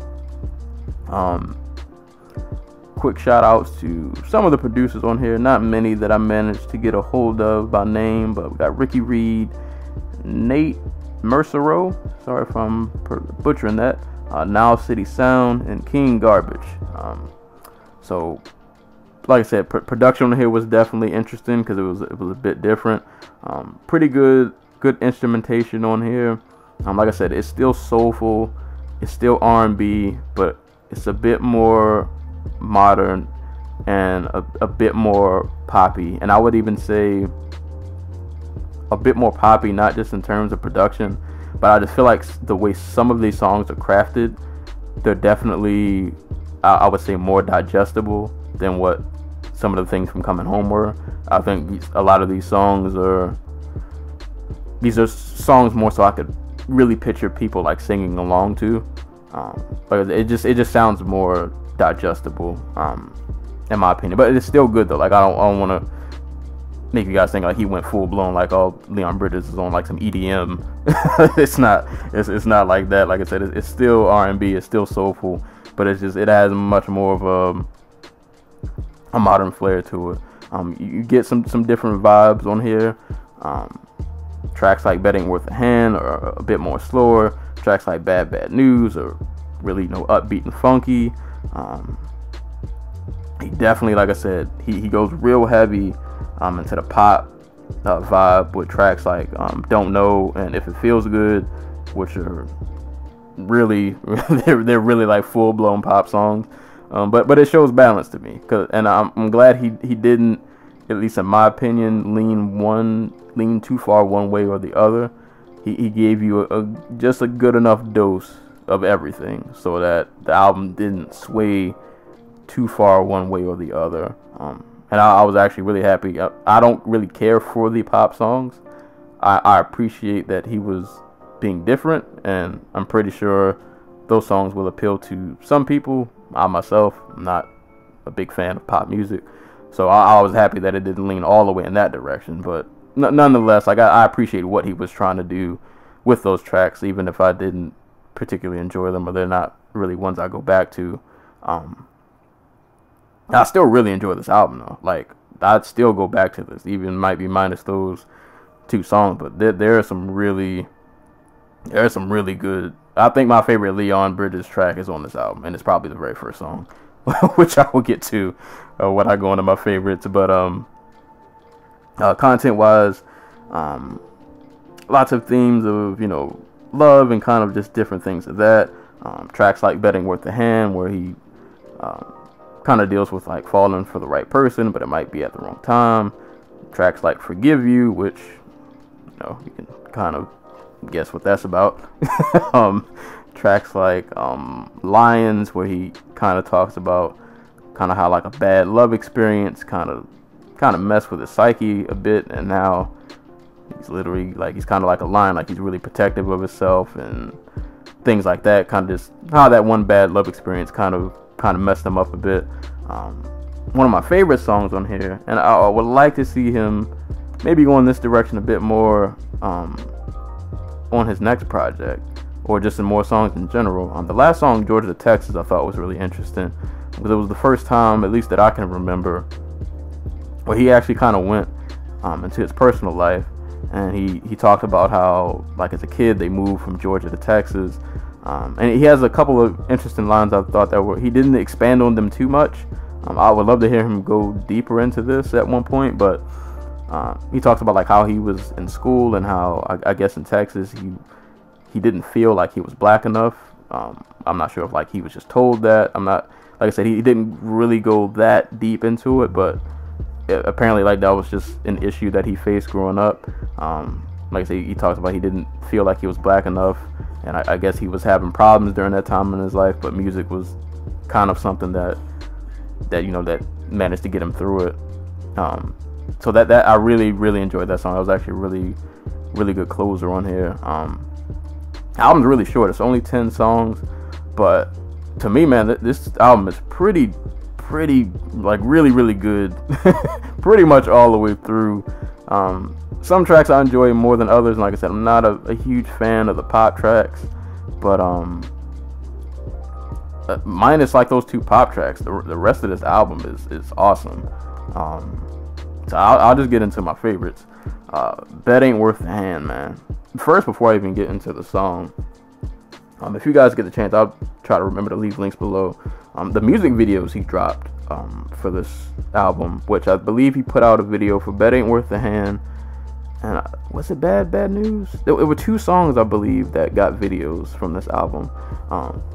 Quick shout outs to some of the producers on here, not many that I managed to get a hold of by name, but we got Ricky Reed, Nate Mercero, sorry if I'm butchering that, Now City Sound, and King Garbage. So like I said, production on here was definitely interesting because it was a bit different. Pretty good instrumentation on here. Like I said, it's still soulful, it's still R&B, but it's a bit more modern and a bit more poppy. And I would even say a bit more poppy, not just in terms of production, but I just feel like the way some of these songs are crafted, they're definitely, I would say, more digestible than what some of the things from Coming Home were. I think a lot of these songs are songs more so I could really picture people like singing along to. But it just sounds more digestible, in my opinion. But it's still good though. Like I don't want to make you guys think like he went full blown like, oh, Leon Bridges is on like some EDM. It's not like that. Like I said, it's still R&B, it's still soulful, but it has much more of a modern flair to it. You get some different vibes on here. Tracks like Bet Ain't Worth a Hand are a bit more slower. Tracks like Bad News are really upbeat and funky. He definitely, like I said, he goes real heavy into the pop vibe with tracks like Don't Know and If It Feels Good, which are really they're really like full blown pop songs. But it shows balance to me, and I'm glad he didn't, at least in my opinion, lean too far one way or the other. He gave you just a good enough dose of everything so that the album didn't sway too far one way or the other. And I was actually really happy. I don't really care for the pop songs. I appreciate that he was being different, and I'm pretty sure those songs will appeal to some people. I myself am not a big fan of pop music, So I was happy that it didn't lean all the way in that direction. But nonetheless, like I appreciate what he was trying to do with those tracks, even if I didn't particularly enjoy them, or they're not really ones I go back to. I still really enjoy this album though. Like I'd still go back to this, even might be minus those 2 songs. But there are some really good. I think my favorite Leon Bridges track is on this album, and it's probably the very first song, which I will get to when I go into my favorites. But content-wise, lots of themes of love and kind of just different things of that. Tracks like "Betting Worth the Hand," where he kind of deals with like falling for the right person, but it might be at the wrong time. Tracks like "Forgive You," which you can kind of guess what that's about. Tracks like "Lions," where he kind of talks about kind of how like a bad love experience kind of messed with his psyche a bit, and now he's literally like he's kind of like a lion, like he's really protective of himself and things like that. Kind of just how that one bad love experience kind of messed him up a bit. One of my favorite songs on here, and I would like to see him maybe go in this direction a bit more on his next project, or just in more songs in general. The last song, "Georgia to Texas," I thought was really interesting because it was the first time, at least that I can remember, where he actually kind of went into his personal life, and he talked about how like as a kid they moved from Georgia to Texas, and he has a couple of interesting lines I thought that he didn't expand on them too much. I would love to hear him go deeper into this at one point, but he talks about like how he was in school and how I guess in Texas he didn't feel like he was black enough. I'm not sure if like he was just told that. I'm not, like I said, he didn't really go that deep into it, but apparently like that was just an issue that he faced growing up. Like I said, he talks about he didn't feel like he was black enough, and I guess he was having problems during that time in his life, but music was kind of something that managed to get him through it. So that I really enjoyed that song. That was actually a really good closer on here. Album's really short. It's only 10 songs, but to me, man, this album is pretty like really good. Pretty much all the way through. Some tracks I enjoy more than others, and like I said, I'm not a huge fan of the pop tracks, but minus like those 2 pop tracks, the rest of this album is awesome. So I'll just get into my favorites. "Bet Ain't Worth the Hand," man. First, before I even get into the song, if you guys get the chance, I'll try to remember to leave links below. The music videos he dropped for this album, which I believe he put out a video for "Bet Ain't Worth the Hand," and was it Bad News? It were 2 songs I believe that got videos from this album.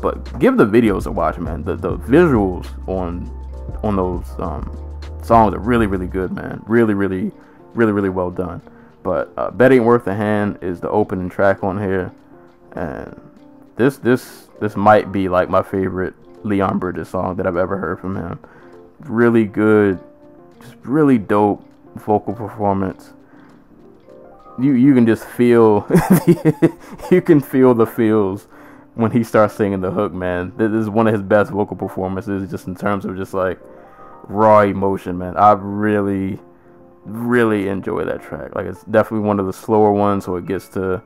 But give the videos a watch, man. The visuals on those songs are really good, man. Really well done. But "Bet Ain't Worth the Hand" is the opening track on here, and this might be like my favorite Leon Bridges song that I've ever heard from him. Really good, just really dope vocal performance. You can just feel you can feel the feels when he starts singing the hook, man. This is one of his best vocal performances, just in terms of just like raw emotion, man. I really enjoy that track. Like, it's definitely one of the slower ones, so it gets to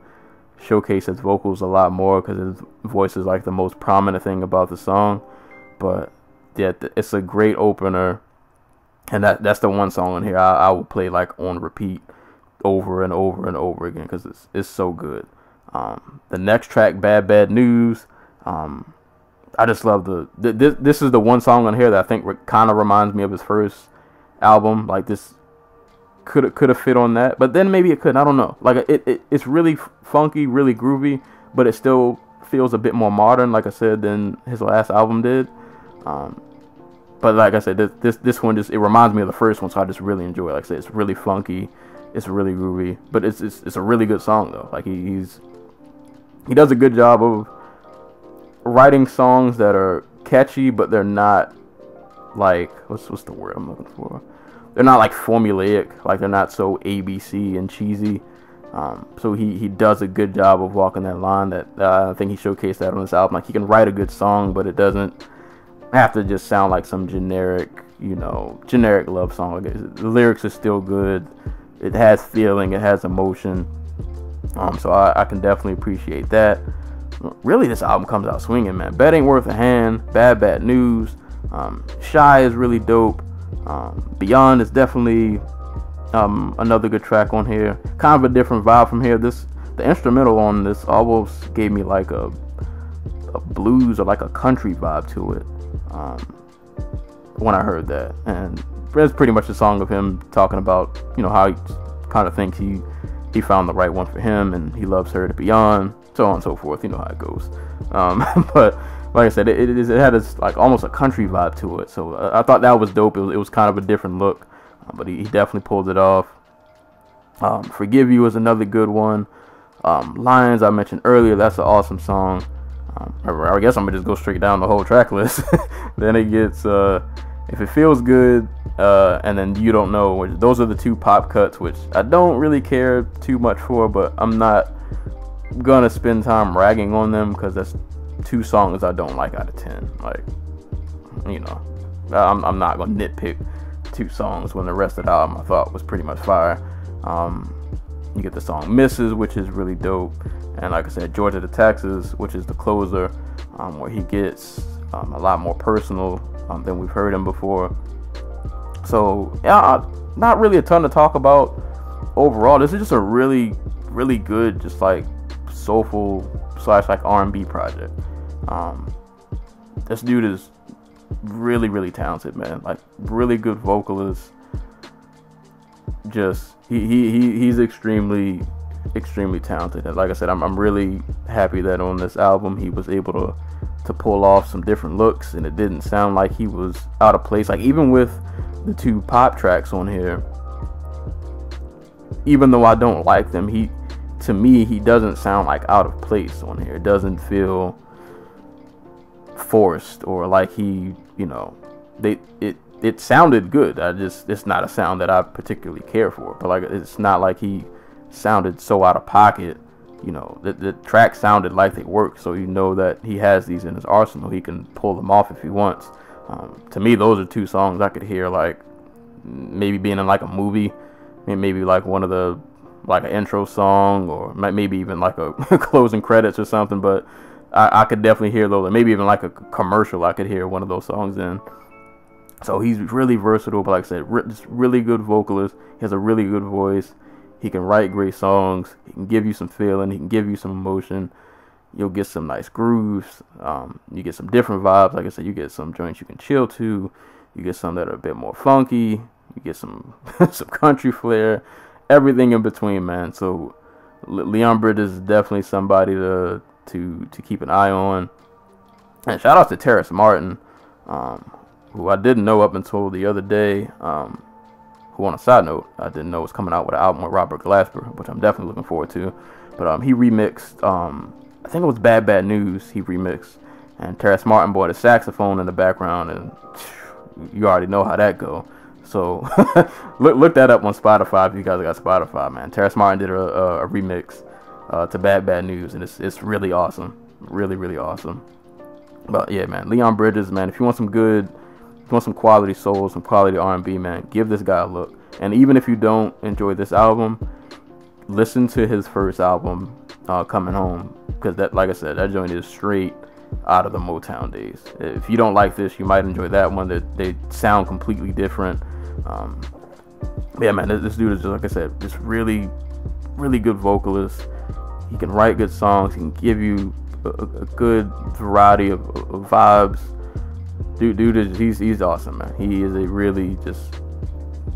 showcase his vocals a lot more because his voice is like the most prominent thing about the song. But yeah, it's a great opener, and that's the one song on here I will play like on repeat over and over again because it's so good. The next track, Bad News, I just love this is the one song on here that I think kind of reminds me of his first album. Like, this could have fit on that, but then maybe it couldn't. I don't know. Like, it's really funky, really groovy, but it still feels a bit more modern, like I said, than his last album did. But like I said, this one just, it reminds me of the first one, so I just really enjoy it. Like I said, it's really funky, it's really groovy, but it's a really good song though. Like, he does a good job of writing songs that are catchy, but they're not like, what's the word I'm looking for? They're not like formulaic, like they're not so ABC and cheesy. So he does a good job of walking that line. That I think he showcased that on this album. Like, he can write a good song, but it doesn't have to just sound like some generic generic love song. The lyrics are still good. It has feeling. It has emotion. So I can definitely appreciate that. Really, this album comes out swinging, man. Bet Ain't Worth a Hand, Bad News. Shy is really dope. Beyond is definitely another good track on here. Kind of a different vibe from here. The instrumental on this almost gave me like a blues or like a country vibe to it when I heard that. And it's pretty much a song of him talking about, how he kind of thinks he found the right one for him and he loves her to beyond, so on and so forth. You know how it goes. But like I said, it had this like almost a country vibe to it. So I thought that was dope. It was kind of a different look, but he definitely pulled it off. Forgive You is another good one. Lions, I mentioned earlier, that's an awesome song. I guess I'm gonna just go straight down the whole track list. Then it gets If It Feels Good, and then You Don't Know, which those are the two pop cuts, which I don't really care too much for, but I'm not gonna spend time ragging on them because that's two songs I don't like out of 10. Like, I'm not gonna nitpick two songs when the rest of the album I thought was pretty much fire. You get the song Misses, which is really dope, and like I said, Georgia to Texas, which is the closer, where he gets a lot more personal than we've heard him before. So yeah, not really a ton to talk about overall. This is just a really, really good, just like soulful / like R&B project. This dude is really, really talented, man. Like, really good vocalist. Just he's extremely talented, and like I said, I'm really happy that on this album he was able to pull off some different looks, and it didn't sound like he was out of place. Like, even with the two pop tracks on here, even though I don't like them, to me he doesn't sound like out of place on here. It doesn't feel forced or like it sounded good. It's not a sound that I particularly care for, but like, it's not like he sounded so out of pocket. The track sounded like they worked, so that he has these in his arsenal. He can pull them off if he wants. To me, those are two songs I could hear like maybe being in like a movie, maybe like one of the like an intro song, or maybe even like a closing credits or something. But I could definitely hear those, or maybe even like a commercial. I could hear one of those songs in. So he's really versatile, but like I said, just really good vocalist. He has a really good voice. He can write great songs. He can give you some feeling. He can give you some emotion. You'll get some nice grooves. You get some different vibes. Like I said, you get some joints you can chill to. You get some that are a bit more funky. You get some some country flair. Everything in between, man. So Leon Bridges is definitely somebody to keep an eye on. And shout out to Terrace Martin, who I didn't know up until the other day, who, on a side note, I didn't know was coming out with an album with Robert Glasper, which I'm definitely looking forward to. But he remixed, I think it was Bad News he remixed, and Terrace Martin brought a saxophone in the background, and you already know how that go. So look that up on Spotify if you guys got Spotify, man. Terrace Martin did a remix to Bad News, and it's really awesome. Really, really awesome. But yeah, man, Leon Bridges, man, if you want some quality soul, some quality R&B, man, give this guy a look. And even if you don't enjoy this album, listen to his first album, Coming Home, because that, like I said, that joint is straight out of the Motown days. If you don't like this, you might enjoy that one. They sound completely different. Yeah, man, this dude is just, like I said, just really, really good vocalist. He can write good songs. He can give you a good variety of vibes. Dude, he's awesome, man. He is a really, just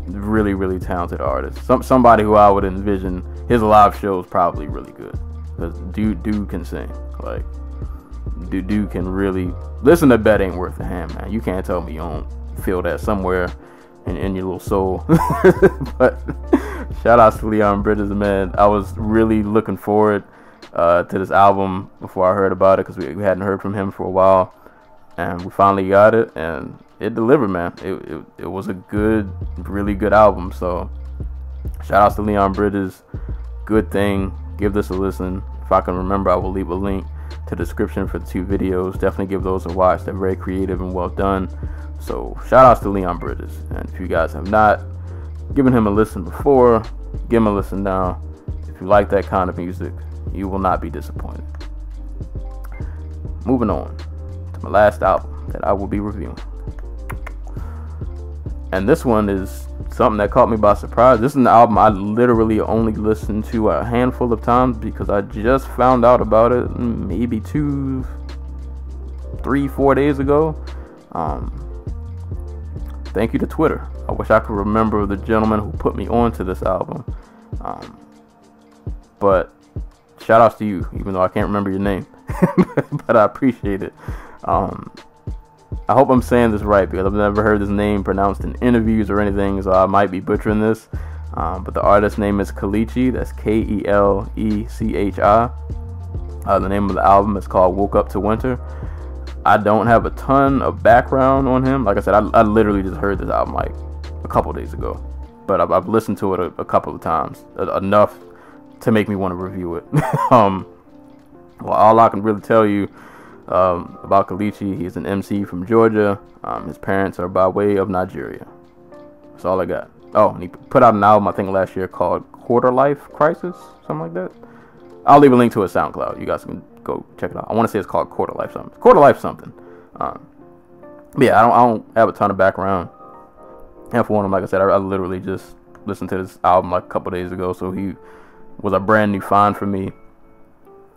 really, really talented artist. Somebody who I would envision his live shows probably really good, because dude can sing. Like, dude can really listen to Bet Ain't Worth a Hand, man. You can't tell me you don't feel that somewhere in your little soul. But shout out to Leon Bridges, man. I was really looking forward to this album before I heard about it, because we hadn't heard from him for a while, and we finally got it, and it delivered, man. It was a good, really good album. So shout out to Leon Bridges. Good thing. Give this a listen. If I can remember, I will leave a link to the description for the 2 videos. Definitely give those a watch. They're very creative and well done. So shout outs to Leon Bridges. And if you guys have not given him a listen before, give him a listen now. If you like that kind of music, you will not be disappointed. Moving on to my last album that I will be reviewing. And this one is something that caught me by surprise. This is an album I literally only listened to a handful of times because I just found out about it maybe 2, 3, 4 days ago. Thank you to Twitter. I wish I could remember the gentleman who put me onto this album. But shout outs to you, even though I can't remember your name. But I appreciate it. I hope I'm saying this right because I've never heard this name pronounced in interviews or anything, so I might be butchering this. But the artist's name is Kelechi. That's Kelechi. The name of the album is called Woke Up to Winter. I don't have a ton of background on him. Like I said, I literally just heard this album like a couple days ago. But I've listened to it a couple of times. Enough to make me want to review it. Well, all I can really tell you about Kelechi, he's an MC from Georgia. His parents are by way of Nigeria. That's all I got. Oh, and he put out an album I think last year called Quarter Life Crisis, something like that. I'll leave a link to his SoundCloud. You guys can go check it out. I want to say it's called Quarter Life something. Quarter Life something. But yeah, I don't have a ton of background. And for one of them, like I said, I literally just listened to this album like a couple days ago, so he was a brand new find for me.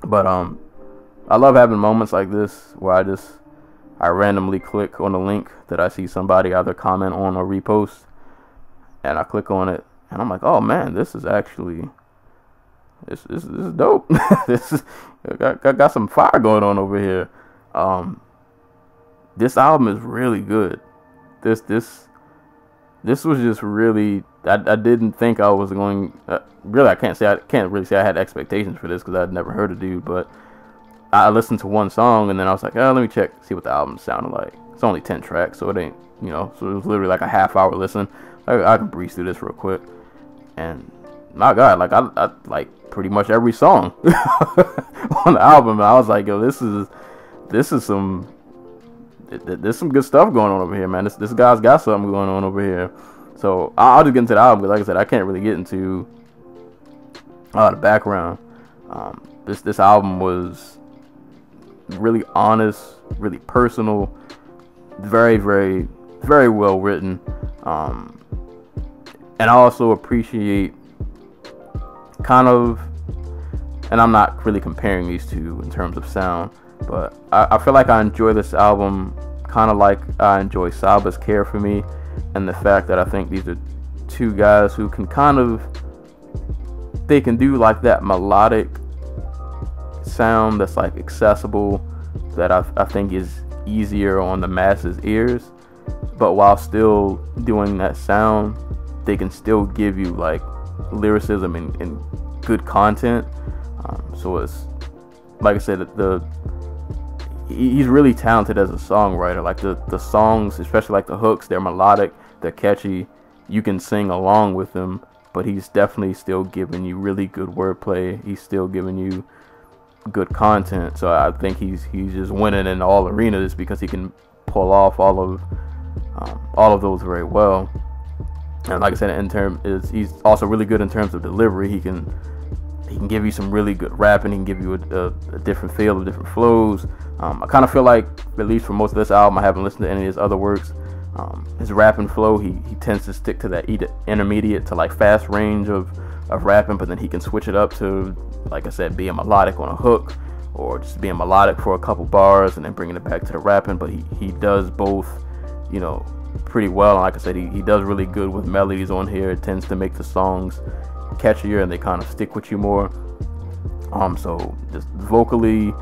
But I love having moments like this where I randomly click on a link that I see somebody either comment on or repost, and I click on it, and I'm like, oh man, this is actually this is dope. This is got some fire going on over here. This album is really good. This was just really. I didn't think I was going. Really, I can't really say I had expectations for this because I'd never heard of dude. But I listened to one song and then I was like, oh, let me see what the album sounded like. It's only 10 tracks, so it ain't, so it was literally like a half-hour listen. I can breeze through this real quick. And my God, like I like pretty much every song on the album. And I was like, yo, this is some. There's some good stuff going on over here, man. This guy's got something going on over here. So I'll just get into the album because, like I said, I can't really get into the background. This album was really honest, really personal, very, very, very well written. And I also appreciate kind of, and I'm not really comparing these two in terms of sound, but I feel like I enjoy this album kind of like I enjoy Saba's Care For Me, and the fact that I think these are two guys who can they can do like that melodic sound that's like accessible, that I think is easier on the masses' ears, but while still doing that sound, they can still give you like lyricism and good content. So it's, like I said, he's really talented as a songwriter. Like the songs, especially like the hooks, they're melodic, they're catchy, you can sing along with them, but he's definitely still giving you really good wordplay. He's still giving you good content. So I think he's just winning in all arenas because he can pull off all of those very well. And like I said, he's also really good in terms of delivery. He can give you some really good rapping. He can give you a different feel of different flows. I kind of feel like, at least for most of this album, I haven't listened to any of his other works. His rapping flow, he tends to stick to that intermediate to like fast range of rapping, but then he can switch it up to, like I said, being melodic on a hook, or just being melodic for a couple bars and then bringing it back to the rapping. But he does both, pretty well. And like I said, he does really good with melodies on here. It tends to make the songs catchier and they kind of stick with you more. So just vocally,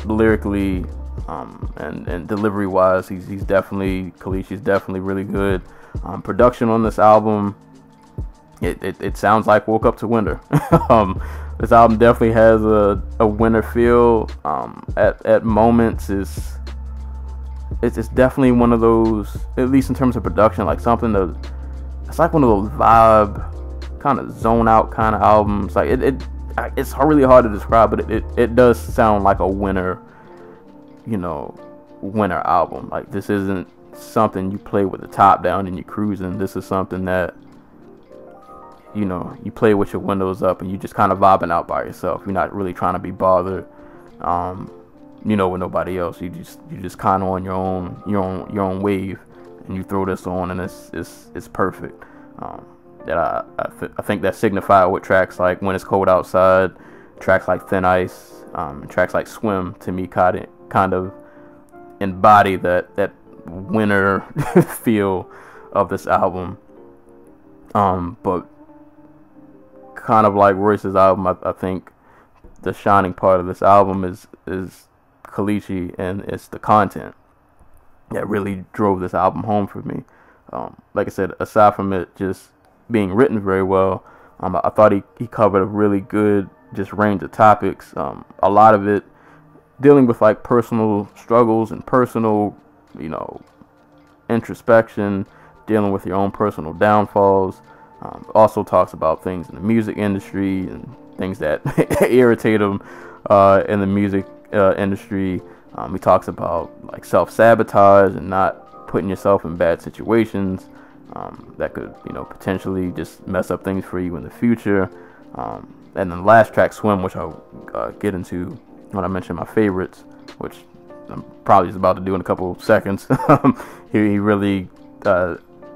lyrically, and delivery wise, Kelechi's definitely really good. Production on this album, it sounds like Woke Up to Winter. This album definitely has a winter feel. At moments it's definitely one of those, at least in terms of production, like something it's like one of those vibe kind of zone out kind of albums. Like I it's really hard to describe, but it does sound like a winter album. Like, this isn't something you play with the top down and you're cruising. This is something that, you play with your windows up and you just kind of vibing out by yourself. You're not really trying to be bothered, with nobody else. You just kind of on your own wave, and you throw this on, and it's perfect. I think that signified with tracks like When It's Cold Outside, tracks like Thin Ice, tracks like Swim, to me kind of embody that winter feel of this album. But kind of like Royce's album, I think the shining part of this album is Kelechi, and it's the content that really drove this album home for me. Like I said, aside from it just being written very well, I thought he covered a really good just range of topics. A lot of it dealing with like personal struggles and personal, introspection, dealing with your own personal downfalls. Also talks about things in the music industry and things that irritate him in the music industry. He talks about like self-sabotage and not putting yourself in bad situations that could, potentially just mess up things for you in the future. And then the last track, Swim, which I'll get into when I mention my favorites, which I'm probably just about to do in a couple seconds. He really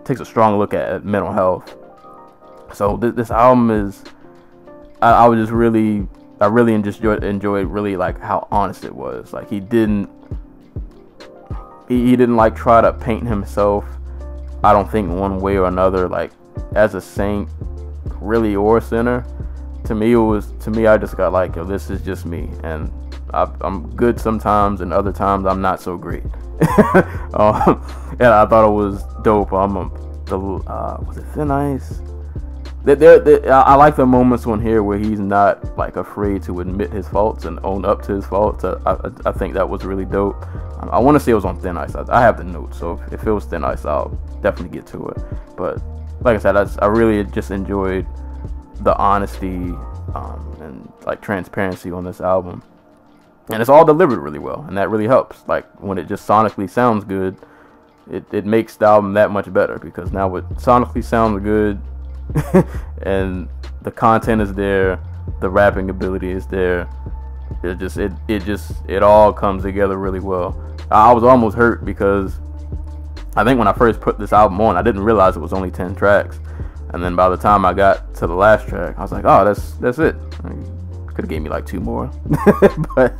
takes a strong look at mental health. So this album is, I really enjoyed really like how honest it was. Like, he didn't like try to paint himself, I don't think, one way or another, like as a saint, really, or sinner. To me, I just got like, yo, this is just me, and I'm good sometimes, and other times I'm not so great. And I thought it was dope. Was it Thin Ice? I like the moments on here where he's not like afraid to admit his faults and own up to his faults. I think that was really dope. I want to say it was on Thin Ice. I have the notes, so if it was Thin Ice, I'll definitely get to it. But like I said, I really just enjoyed the honesty and like transparency on this album, and it's all delivered really well, and that really helps. Like, when it just sonically sounds good, it makes the album that much better, because now it sonically sounds good. And the content is there, the rapping ability is there. It all comes together really well. I was almost hurt because I think when I first put this album on, I didn't realize it was only 10 tracks, and then by the time I got to the last track, I was like, oh, that's it. Could have gave me like 2 more. But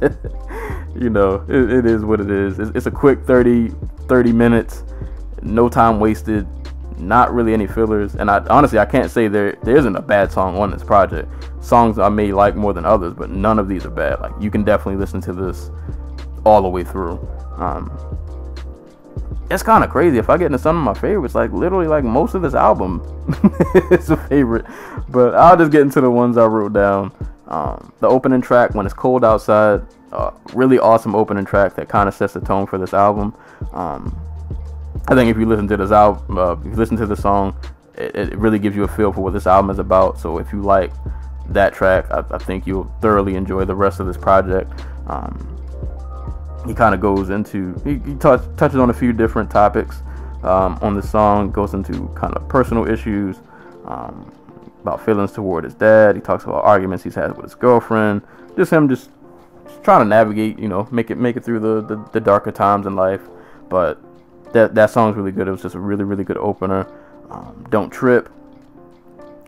it is what it is. It's a quick 30 minutes, no time wasted. Not really any fillers, and honestly I can't say there isn't a bad song on this project. Songs I may like more than others, but none of these are bad. Like, you can definitely listen to this all the way through. It's kind of crazy. If I get into some of my favorites, like literally like most of this album is a favorite, but I'll just get into the ones I wrote down. The opening track, When It's Cold Outside, really awesome opening track that kind of sets the tone for this album. I think if you listen to this album, if you listen to the song, it really gives you a feel for what this album is about. So if you like that track, I think you'll thoroughly enjoy the rest of this project. He kind of goes into, he touches on a few different topics on the song, goes into kind of personal issues, about feelings toward his dad. He talks about arguments he's had with his girlfriend, just him just trying to navigate, make it through the darker times in life. But that song's really good. It was just a really, really good opener. Don't Trip,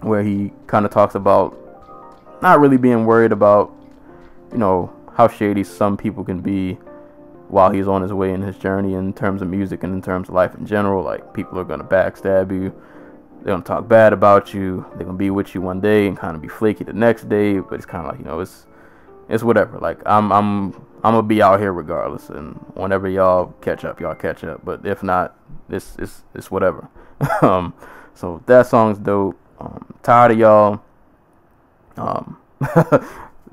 where he kind of talks about not really being worried about, how shady some people can be while he's on his way in his journey in terms of music and in terms of life in general. Like, people are going to backstab you. They're going to talk bad about you. They're going to be with you one day and kind of be flaky the next day. But it's kind of like, it's whatever. Like, I'm gonna be out here regardless, and whenever y'all catch up, but if not, it's whatever. So that song's dope. Tired of y'all.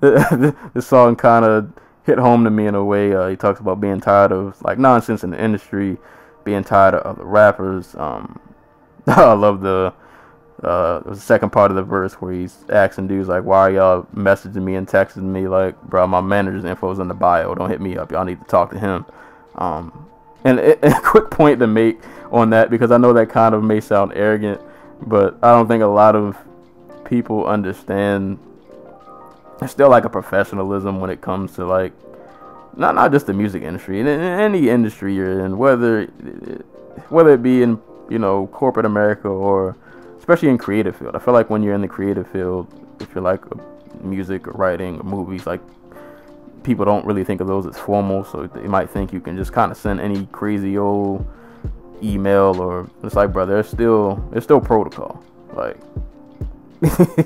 This song kind of hit home to me in a way. He talks about being tired of like nonsense in the industry, being tired of other rappers. I love the the second part of the verse where he's asking dudes like, why are y'all messaging me and texting me like, bro, my manager's info is in the bio, don't hit me up, y'all need to talk to him. And a quick point to make on that, because I know that kind of may sound arrogant, but I don't think a lot of people understand there's still like a professionalism when it comes to like not just the music industry, in any industry you're in, whether it be in, you know, corporate America or especially in creative field. I feel like when you're in the creative field, if you're like music or writing or movies, like people don't really think of those as formal, so they might think you can just kind of send any crazy old email, or it's like, brother, there's still protocol. Like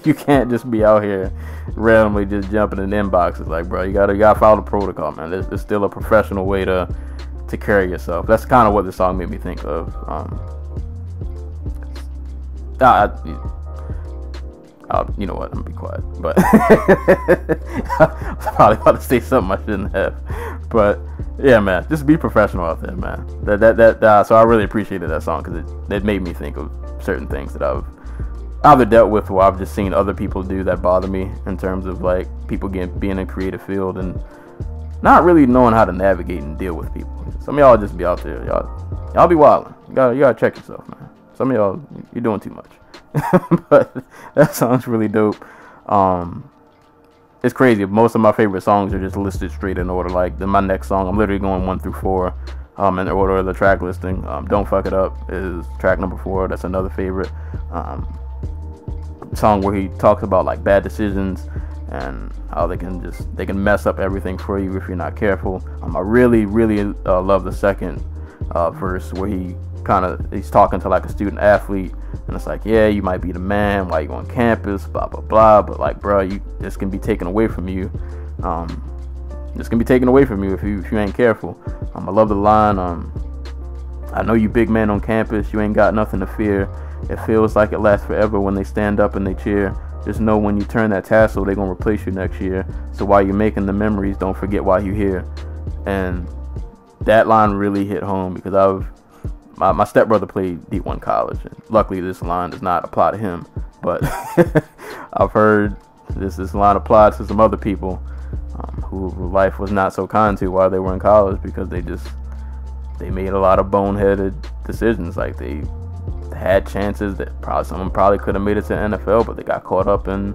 you can't just be out here randomly just jumping in inboxes. Like, bro, you gotta follow the protocol, man. There's still a professional way to carry yourself. That's kind of what this song made me think of. You know what? I'm gonna be quiet. But I was probably about to say something I shouldn't have. But yeah, man, just be professional out there, man. So I really appreciated that song because it made me think of certain things that I've either dealt with or I've just seen other people do that bother me, in terms of like people being in a creative field and not really knowing how to navigate and deal with people. Some of y'all just be out there, y'all be wilding. You gotta check yourself, man. Some of y'all, you're doing too much. But that song's really dope. It's crazy. Most of my favorite songs are just listed straight in order. Like my next song, I'm literally going 1 through 4 in the order of the track listing. Don't Fuck It Up is track number 4. That's another favorite. Song where he talks about like bad decisions and how they can mess up everything for you if you're not careful. I really love the second verse where he's talking to like a student athlete, and it's like, yeah, you might be the man while you're on campus, blah blah blah, but like, bro, this can be taken away from you. This can be taken away from you if you ain't careful. I love the line, I know you big man on campus, you ain't got nothing to fear. It feels like it lasts forever when they stand up and they cheer. Just know when you turn that tassel, they're going to replace you next year. So while you're making the memories, don't forget why you're here. And that line really hit home because my stepbrother played D1 college. And luckily, this line does not apply to him. But I've heard this line applied to some other people who life was not so kind to while they were in college, because they made a lot of boneheaded decisions. Like they had chances that someone could have made it to the NFL, but they got caught up in.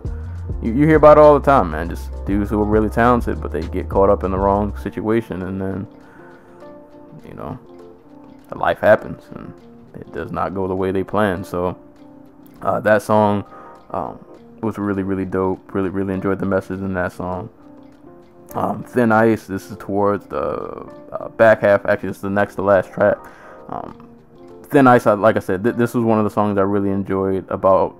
You hear about it all the time, man. Just dudes who are really talented, but they get caught up in the wrong situation, and then life happens, and it does not go the way they planned. So that song was really dope. Really enjoyed the message in that song. Thin Ice. This is towards the back half. Actually, it's the next to last track. Thin Ice, like I said, this was one of the songs I really enjoyed, about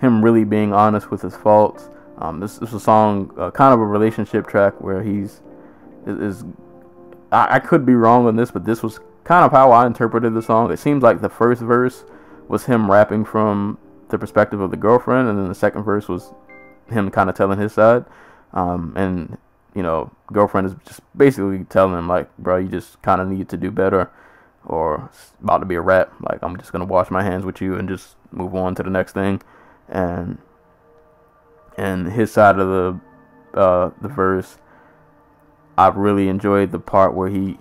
him really being honest with his faults. This is a song, kind of a relationship track where I could be wrong on this, but this was kind of how I interpreted the song. It seems like the first verse was him rapping from the perspective of the girlfriend, and then the second verse was him kind of telling his side. And girlfriend is just basically telling him like, bro, you just kind of need to do better, or it's about to be a wrap. Like, I'm just gonna wash my hands with you and just move on to the next thing. And his side of the verse, I really enjoyed the part where he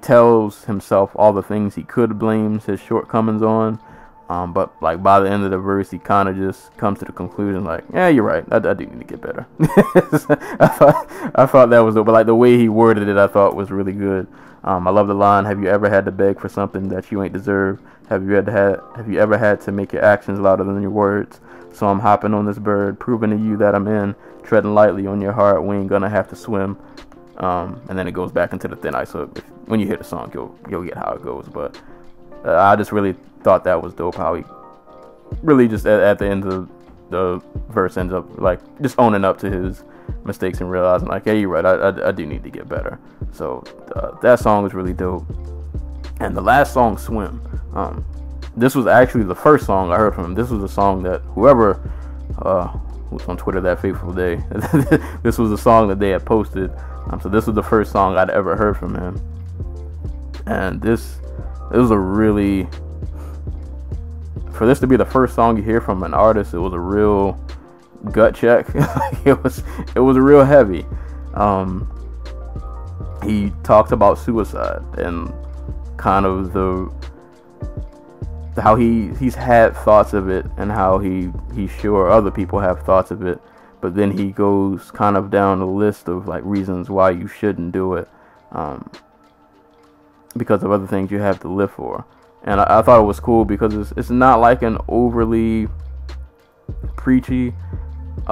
tells himself all the things he could blame his shortcomings on, but like by the end of the verse, he kind of just comes to the conclusion like, yeah, you're right, I do need to get better. I thought that was dope, but like the way he worded it, I thought was really good. I love the line, have you ever had to beg for something that you ain't deserve? Have you ever had to make your actions louder than your words? So I'm hopping on this bird, proving to you that I'm in, treading lightly on your heart, we ain't gonna have to swim. And then it goes back into the Thin Ice. So when you hear the song, you'll get how it goes. But I just really thought that was dope, how he really just at the end of the verse ends up like just owning up to his mistakes and realizing like, hey, you're right, I do need to get better. So that song was really dope. And the last song, Swim, this was actually the first song I heard from him. This was a song that whoever was on Twitter that fateful day, this was a song that they had posted. So this was the first song I'd ever heard from him. And it was a really, for this to be the first song you hear from an artist, it was a real gut check. it was real heavy. He talks about suicide and kind of how he's had thoughts of it, and how he's sure other people have thoughts of it, but then he goes kind of down the list of like reasons why you shouldn't do it, because of other things you have to live for. And I thought it was cool because it's not like an overly preachy, it's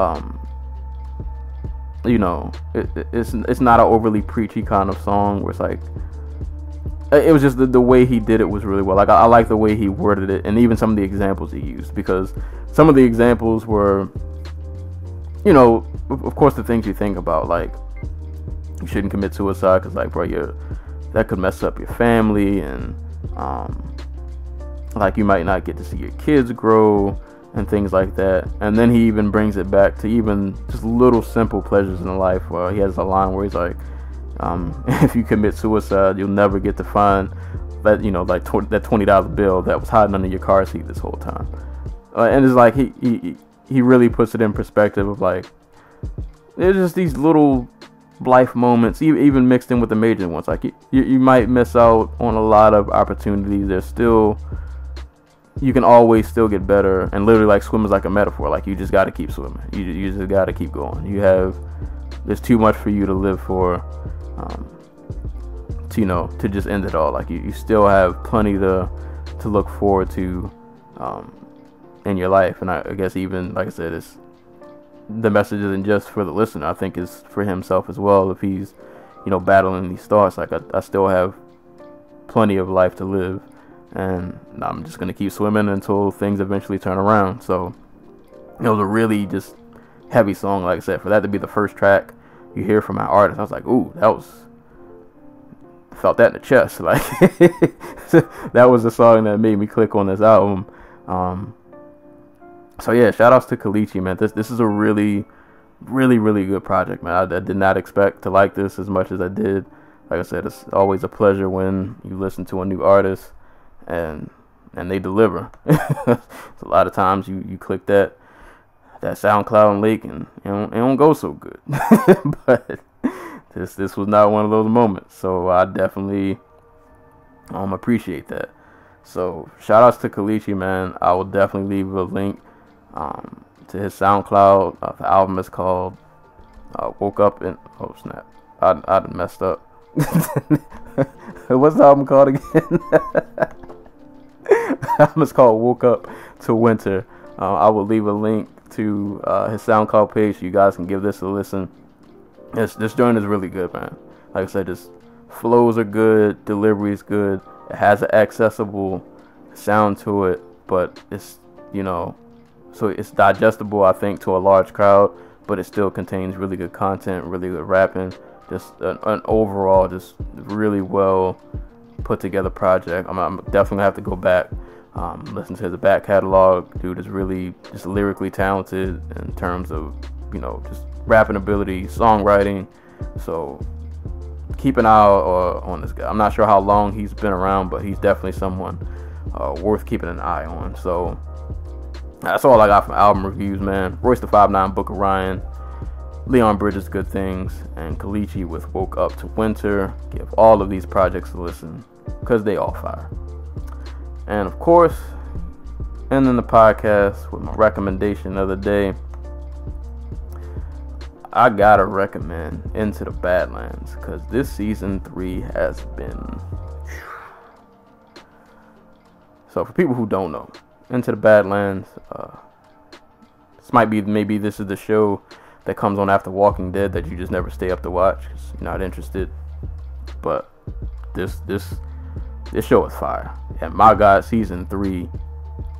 not an overly preachy kind of song where it's like, it was just the way he did it was really well. Like I like the way he worded it, and even some of the examples he used, because some of the examples were, of course, the things you think about, like you shouldn't commit suicide because, like, bro, that could mess up your family, and like you might not get to see your kids grow and things like that. And then he even brings it back to even just little simple pleasures in life, where he has a line where he's like, if you commit suicide, you'll never get to find that, like that $20 bill that was hiding under your car seat this whole time. And it's like he really puts it in perspective of like, there's just these little life moments, even mixed in with the major ones. Like you might miss out on a lot of opportunities. There's still, you can always still get better. And literally, like, swim is like a metaphor. Like, you just got to keep swimming. You just got to keep going. There's too much for you to live for, to just end it all. Like, you still have plenty to look forward to in your life. And I guess even, like I said, the message isn't just for the listener. I think it's for himself as well. If he's, battling these thoughts, like I still have plenty of life to live, and I'm just going to keep swimming until things eventually turn around. So it was a really just heavy song. Like I said, for that to be the first track you hear from an artist, I was like, ooh, felt that in the chest. Like, that was the song that made me click on this album. So yeah, shout outs to Kelechi, man. This is a really, really, really good project, man. I did not expect to like this as much as I did. Like I said, it's always a pleasure when you listen to a new artist and they deliver. So a lot of times you click that SoundCloud link and it don't go so good. But this was not one of those moments. So I definitely appreciate that. So shout outs to Kelechi, man. I will definitely leave a link to his SoundCloud. The album is called Woke Up and oh snap, I done messed up. What's the album called again? The album is called Woke Up to Winter. I will leave a link to his SoundCloud page so you guys can give this a listen. This joint is really good, man. Like I said, just flows are good, delivery is good. It has an accessible sound to it, but it's, so it's digestible, I think, to a large crowd, but it still contains really good content, really good rapping, just an overall, just really well put together project. I'm definitely gonna have to go back, listen to the back catalog. Dude is really just lyrically talented in terms of, just rapping ability, songwriting. So keep an eye on this guy. I'm not sure how long he's been around, but he's definitely someone worth keeping an eye on. So that's all I got from album reviews, man. Royce the 5'9", Book of Ryan, Leon Bridges, Good Things, and Kelechi with Woke Up to Winter. Give all of these projects a listen, because they all fire. And of course, ending the podcast with my recommendation of the day. I gotta recommend Into the Badlands, because this season 3 has been... So for people who don't know, Into the Badlands, this might be, maybe this is the show that comes on after Walking Dead that you just never stay up to watch because you're not interested. But this show is fire. And my God, season 3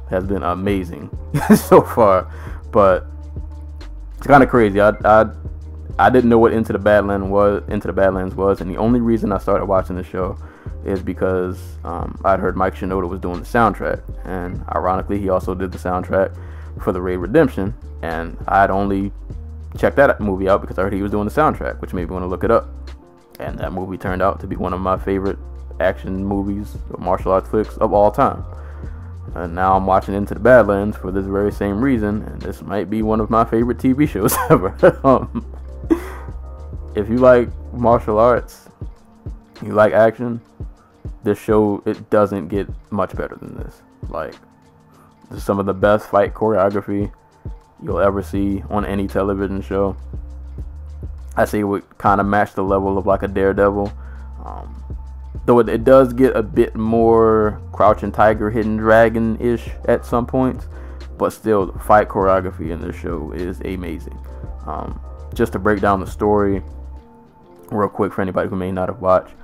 has been amazing so far. But it's kind of crazy. I didn't know what Into the Badlands was, and the only reason I started watching the show is because I'd heard Mike Shinoda was doing the soundtrack, and ironically, he also did the soundtrack for The Raid Redemption, and I'd only checked that movie out because I heard he was doing the soundtrack, which made me want to look it up. And that movie turned out to be one of my favorite action movies or martial arts flicks of all time. And now I'm watching Into the Badlands for this very same reason, and this might be one of my favorite TV shows ever. If you like martial arts, you like action, this show, it doesn't get much better than this. Like, this is some of the best fight choreography you'll ever see on any television show. I say it would kind of match the level of like a Daredevil. Though it does get a bit more Crouching Tiger, Hidden Dragon-ish at some points. But still, the fight choreography in this show is amazing. Just to break down the story real quick for anybody who may not have watched.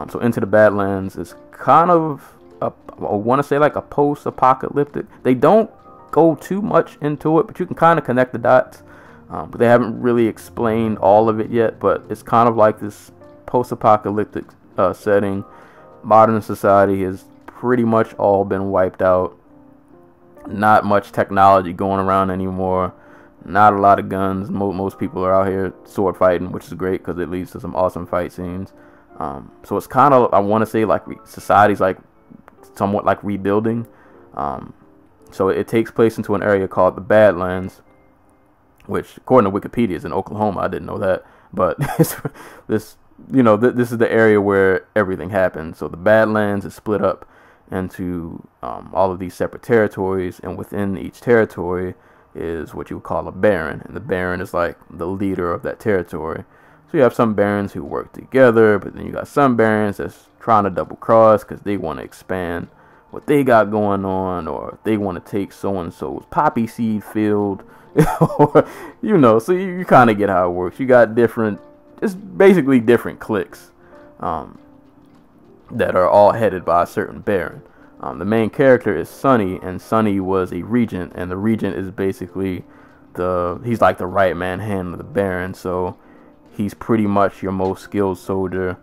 So Into the Badlands is kind of, I want to say like a post-apocalyptic. They don't go too much into it, but you can kind of connect the dots. But they haven't really explained all of it yet. But it's kind of like this post-apocalyptic setting. Modern society has pretty much all been wiped out. Not much technology going around anymore. Not a lot of guns. Most people are out here sword fighting, which is great because it leads to some awesome fight scenes. So it's kind of, I want to say, like society's like somewhat like rebuilding. So it takes place into an area called the Badlands, which according to Wikipedia is in Oklahoma. I didn't know that, but this is the area where everything happens. So the Badlands is split up into all of these separate territories, and within each territory is what you would call a baron, and the baron is like the leader of that territory. So you have some barons who work together, but then you got some barons that's trying to double cross because they want to expand what they got going on, or they want to take so and so's poppy seed field, or so you kind of get how it works. You got it's basically different cliques that are all headed by a certain baron. The main character is Sonny, and Sonny was a regent, and the regent is basically he's like the right man hand of the baron. So he's pretty much your most skilled soldier.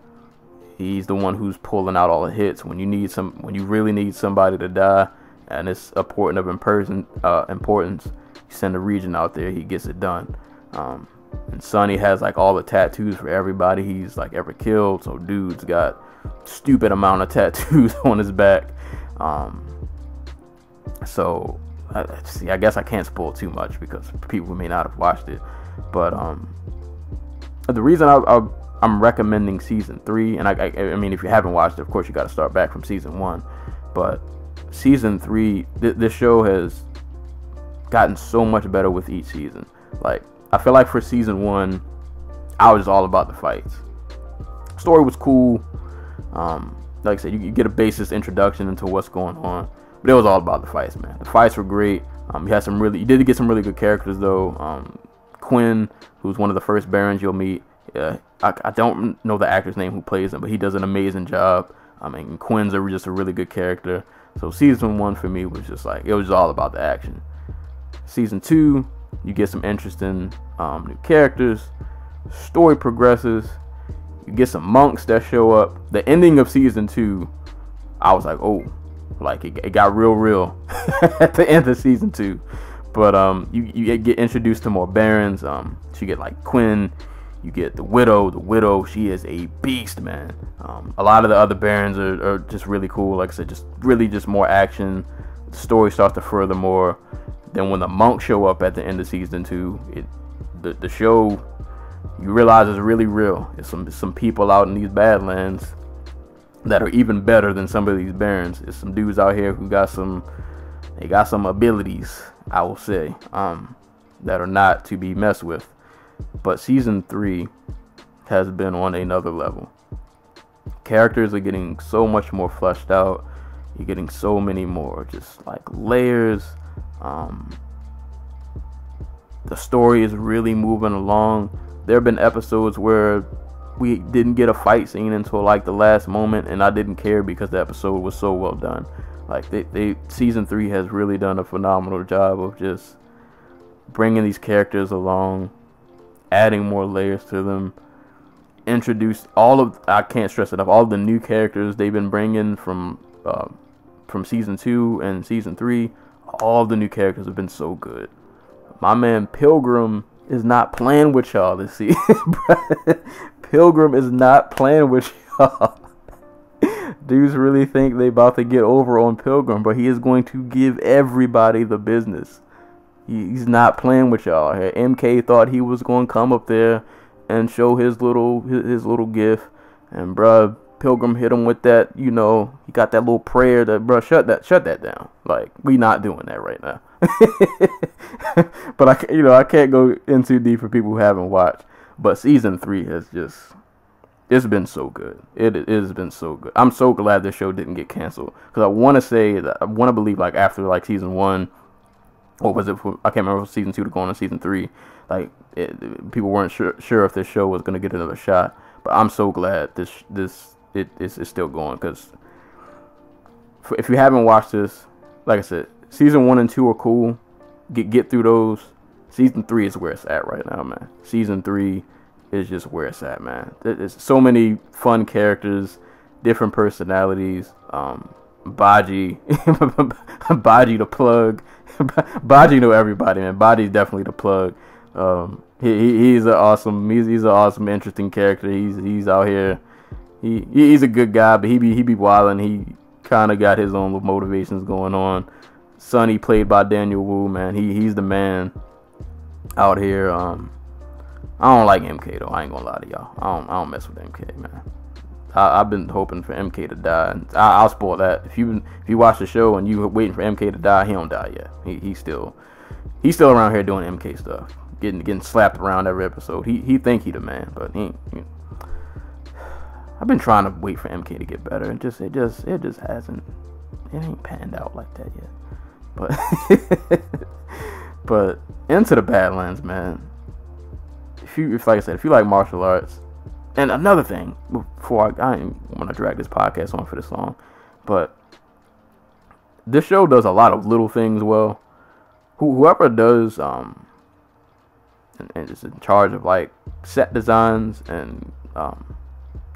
He's the one who's pulling out all the hits when you really need somebody to die, and it's important of importance. You send a regent out there, he gets it done. And Sonny has like all the tattoos for everybody he's like ever killed. So dude's got stupid amount of tattoos on his back. So I guess I can't spoil too much because people who may not have watched it. But the reason I'm recommending season 3, and I mean, if you haven't watched it, of course you got to start back from season 1. But season 3, this show has gotten so much better with each season. Like, I feel like for season 1, I was all about the fights. Story was cool. Like I said, you get a basis introduction into what's going on, but it was all about the fights, man. The fights were great. You did get some really good characters though. Quinn, who's one of the first barons you'll meet. I don't know the actor's name who plays him, but he does an amazing job. And Quinn's just a really good character. So season 1 for me was just like, it was all about the action. Season 2, you get some interesting new characters. Story progresses. You get some monks that show up. The ending of season 2, I was like, oh, like it got real at the end of season 2. But you get introduced to more barons. So you get like Quinn. You get the widow. The widow, she is a beast, man. A lot of the other barons are just really cool. Like I said, just more action. The story starts to further more. Then when the monks show up at the end of season 2, the show, you realize it's really real. It's some people out in these Badlands that are even better than some of these barons. It's some dudes out here who got some abilities, I will say, that are not to be messed with. But season 3 has been on another level. Characters are getting so much more fleshed out. You're getting so many more just like layers. The story is really moving along. There have been episodes where we didn't get a fight scene until like the last moment, and I didn't care because the episode was so well done. Like season 3 has really done a phenomenal job of just bringing these characters along, adding more layers to them, introduce I can't stress enough, all the new characters they've been bringing from season 2 and season 3. All the new characters have been so good. My man Pilgrim is not playing with y'all this season. Pilgrim is not playing with y'all. Dudes really think they about to get over on Pilgrim, but he is going to give everybody the business. He's not playing with y'all here. MK thought he was going to come up there and show his little gift, and bruh, Pilgrim hit him with that. You know, he got that little prayer that, bruh, shut that down. Like, we not doing that right now. But I can't go in too deep for people who haven't watched. But season 3 has just, it's been so good. It has been so good. I'm so glad this show didn't get canceled, because I want to believe like after like season 1, or was it? I can't remember, season 2 to go on to season 3. Like people weren't sure if this show was gonna get another shot. But I'm so glad it's still going, because if you haven't watched this, like I said, season 1 and 2 are cool. Get through those. Season 3 is where it's at right now, man. Season 3 is just where it's at, man. There's so many fun characters, different personalities. Baji, Baji the plug. Baji know everybody, man. Baji's definitely the plug. He's an awesome, he's an awesome, interesting character. He's out here. He's a good guy, but he be wilding. He kind of got his own little motivations going on. Sonny, played by Daniel Wu, man. He's the man out here. I don't like MK though. I ain't gonna lie to y'all. I don't mess with MK, man. I've been hoping for MK to die, and I'll spoil that. If you watch the show and you waiting for MK to die, he don't die yet. He's still around here doing MK stuff, getting slapped around every episode. He think he the man, but he. I've been trying to wait for MK to get better, and it just hasn't. It ain't panned out like that yet. But into the Badlands, man. If like I said, if you like martial arts. And another thing, before I ain't want to drag this podcast on for this long, but this show does a lot of little things well. Whoever does and is in charge of like set designs and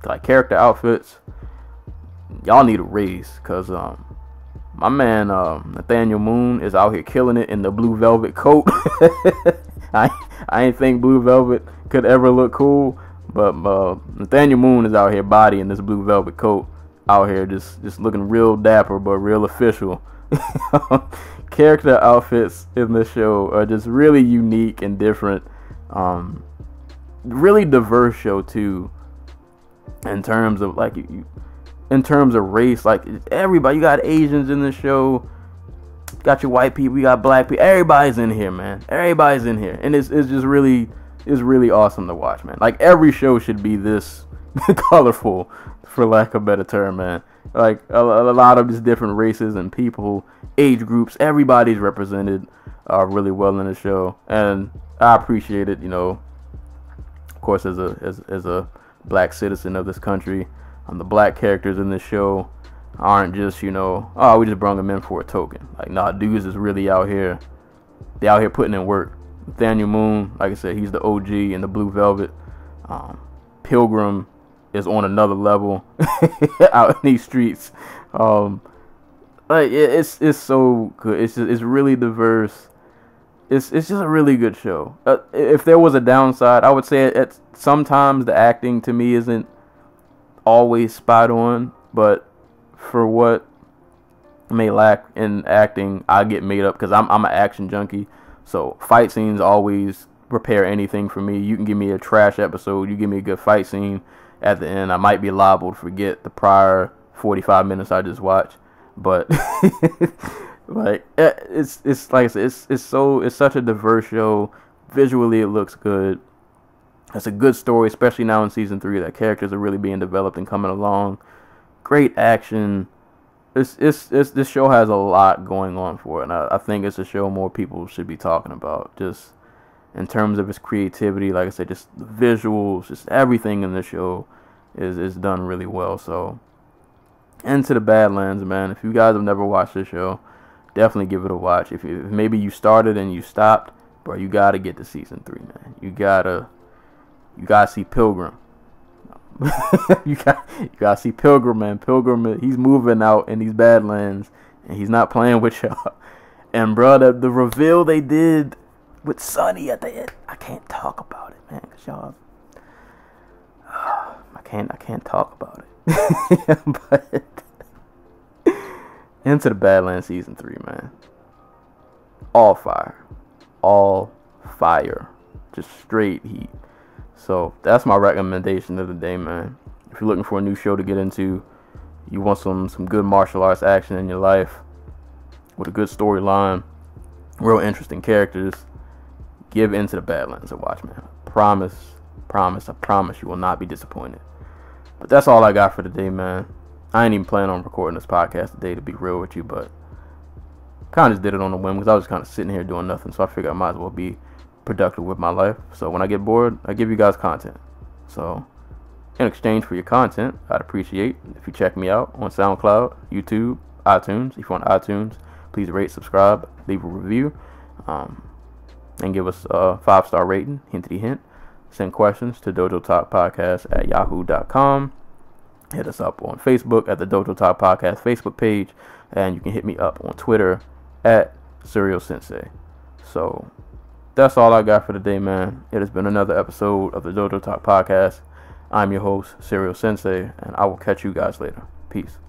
like character outfits, y'all need a raise, because my man Nathaniel Moon is out here killing it in the blue velvet coat. I ain't think blue velvet could ever look cool. But Nathaniel Moon is out here bodying this blue velvet coat, out here just looking real dapper but real official. Character outfits in this show are just really unique and different. Really diverse show too, in terms of like in terms of race. Like everybody, you got Asians in the show, got your white people, you got black people. Everybody's in here, man. Everybody's in here, and it's just really. Is really awesome to watch, man. Like every show should be this colorful, for lack of a better term, man. Like a lot of these different races and people, age groups, everybody's represented really well in the show, and I appreciate it. You know, of course, as a black citizen of this country, the black characters in this show aren't just, you know, oh, we just brought them in for a token. Like, nah, dudes is really out here. They out here putting in work. Nathaniel Moon, like I said, he's the OG in the blue velvet. Pilgrim is on another level out in these streets. Like it's so good. It's really diverse. It's just a really good show. If there was a downside, I would say sometimes the acting to me isn't always spot on, but for what may lack in acting, I get made up, because I'm an action junkie. So fight scenes always repair anything for me. You can give me a trash episode, you give me a good fight scene at the end, I might be liable to forget the prior 45 minutes I just watched. But like it's like I said, it's such a diverse show. Visually it looks good. It's a good story, especially now in season 3 that characters are really being developed and coming along. Great action. This show has a lot going on for it, and I think it's a show more people should be talking about, just in terms of its creativity. Like I said, just the visuals, just everything in the show is done really well. So, into the Badlands, man. If you guys have never watched this show, definitely give it a watch. If maybe you started and you stopped, bro, you gotta get to season 3, man. You gotta see Pilgrim. you gotta see Pilgrim, man. Pilgrim, he's moving out in these Badlands, and he's not playing with y'all. And bro, the reveal they did with Sonny at the end, I can't talk about it, man, cause y'all, I can't talk about it. But Into the Badlands Season 3, man. All fire. All fire. Just straight heat. So that's my recommendation of the day, man. If you're looking for a new show to get into, you want some good martial arts action in your life with a good storyline, real interesting characters, give Into the Badlands a watch, man. I promise you will not be disappointed. But that's all I got for today, man. I ain't even planning on recording this podcast today, to be real with you, but kind of just did it on a whim because I was kind of sitting here doing nothing, so I figured I might as well be productive with my life. So when I get bored, I give you guys content. So in exchange for your content, I'd appreciate if you check me out on SoundCloud, YouTube, iTunes. If you're on iTunes, please rate, subscribe, leave a review, and give us a 5-star rating. Hintity hint. Send questions to dojotalkpodcast@yahoo.com. Hit us up on Facebook at the Dojo Talk Podcast Facebook page, and you can hit me up on Twitter at Serial Sensei. So that's all I got for today, man. It has been another episode of the Dojo Talk Podcast. I'm your host, Serial Sensei, and I will catch you guys later. Peace.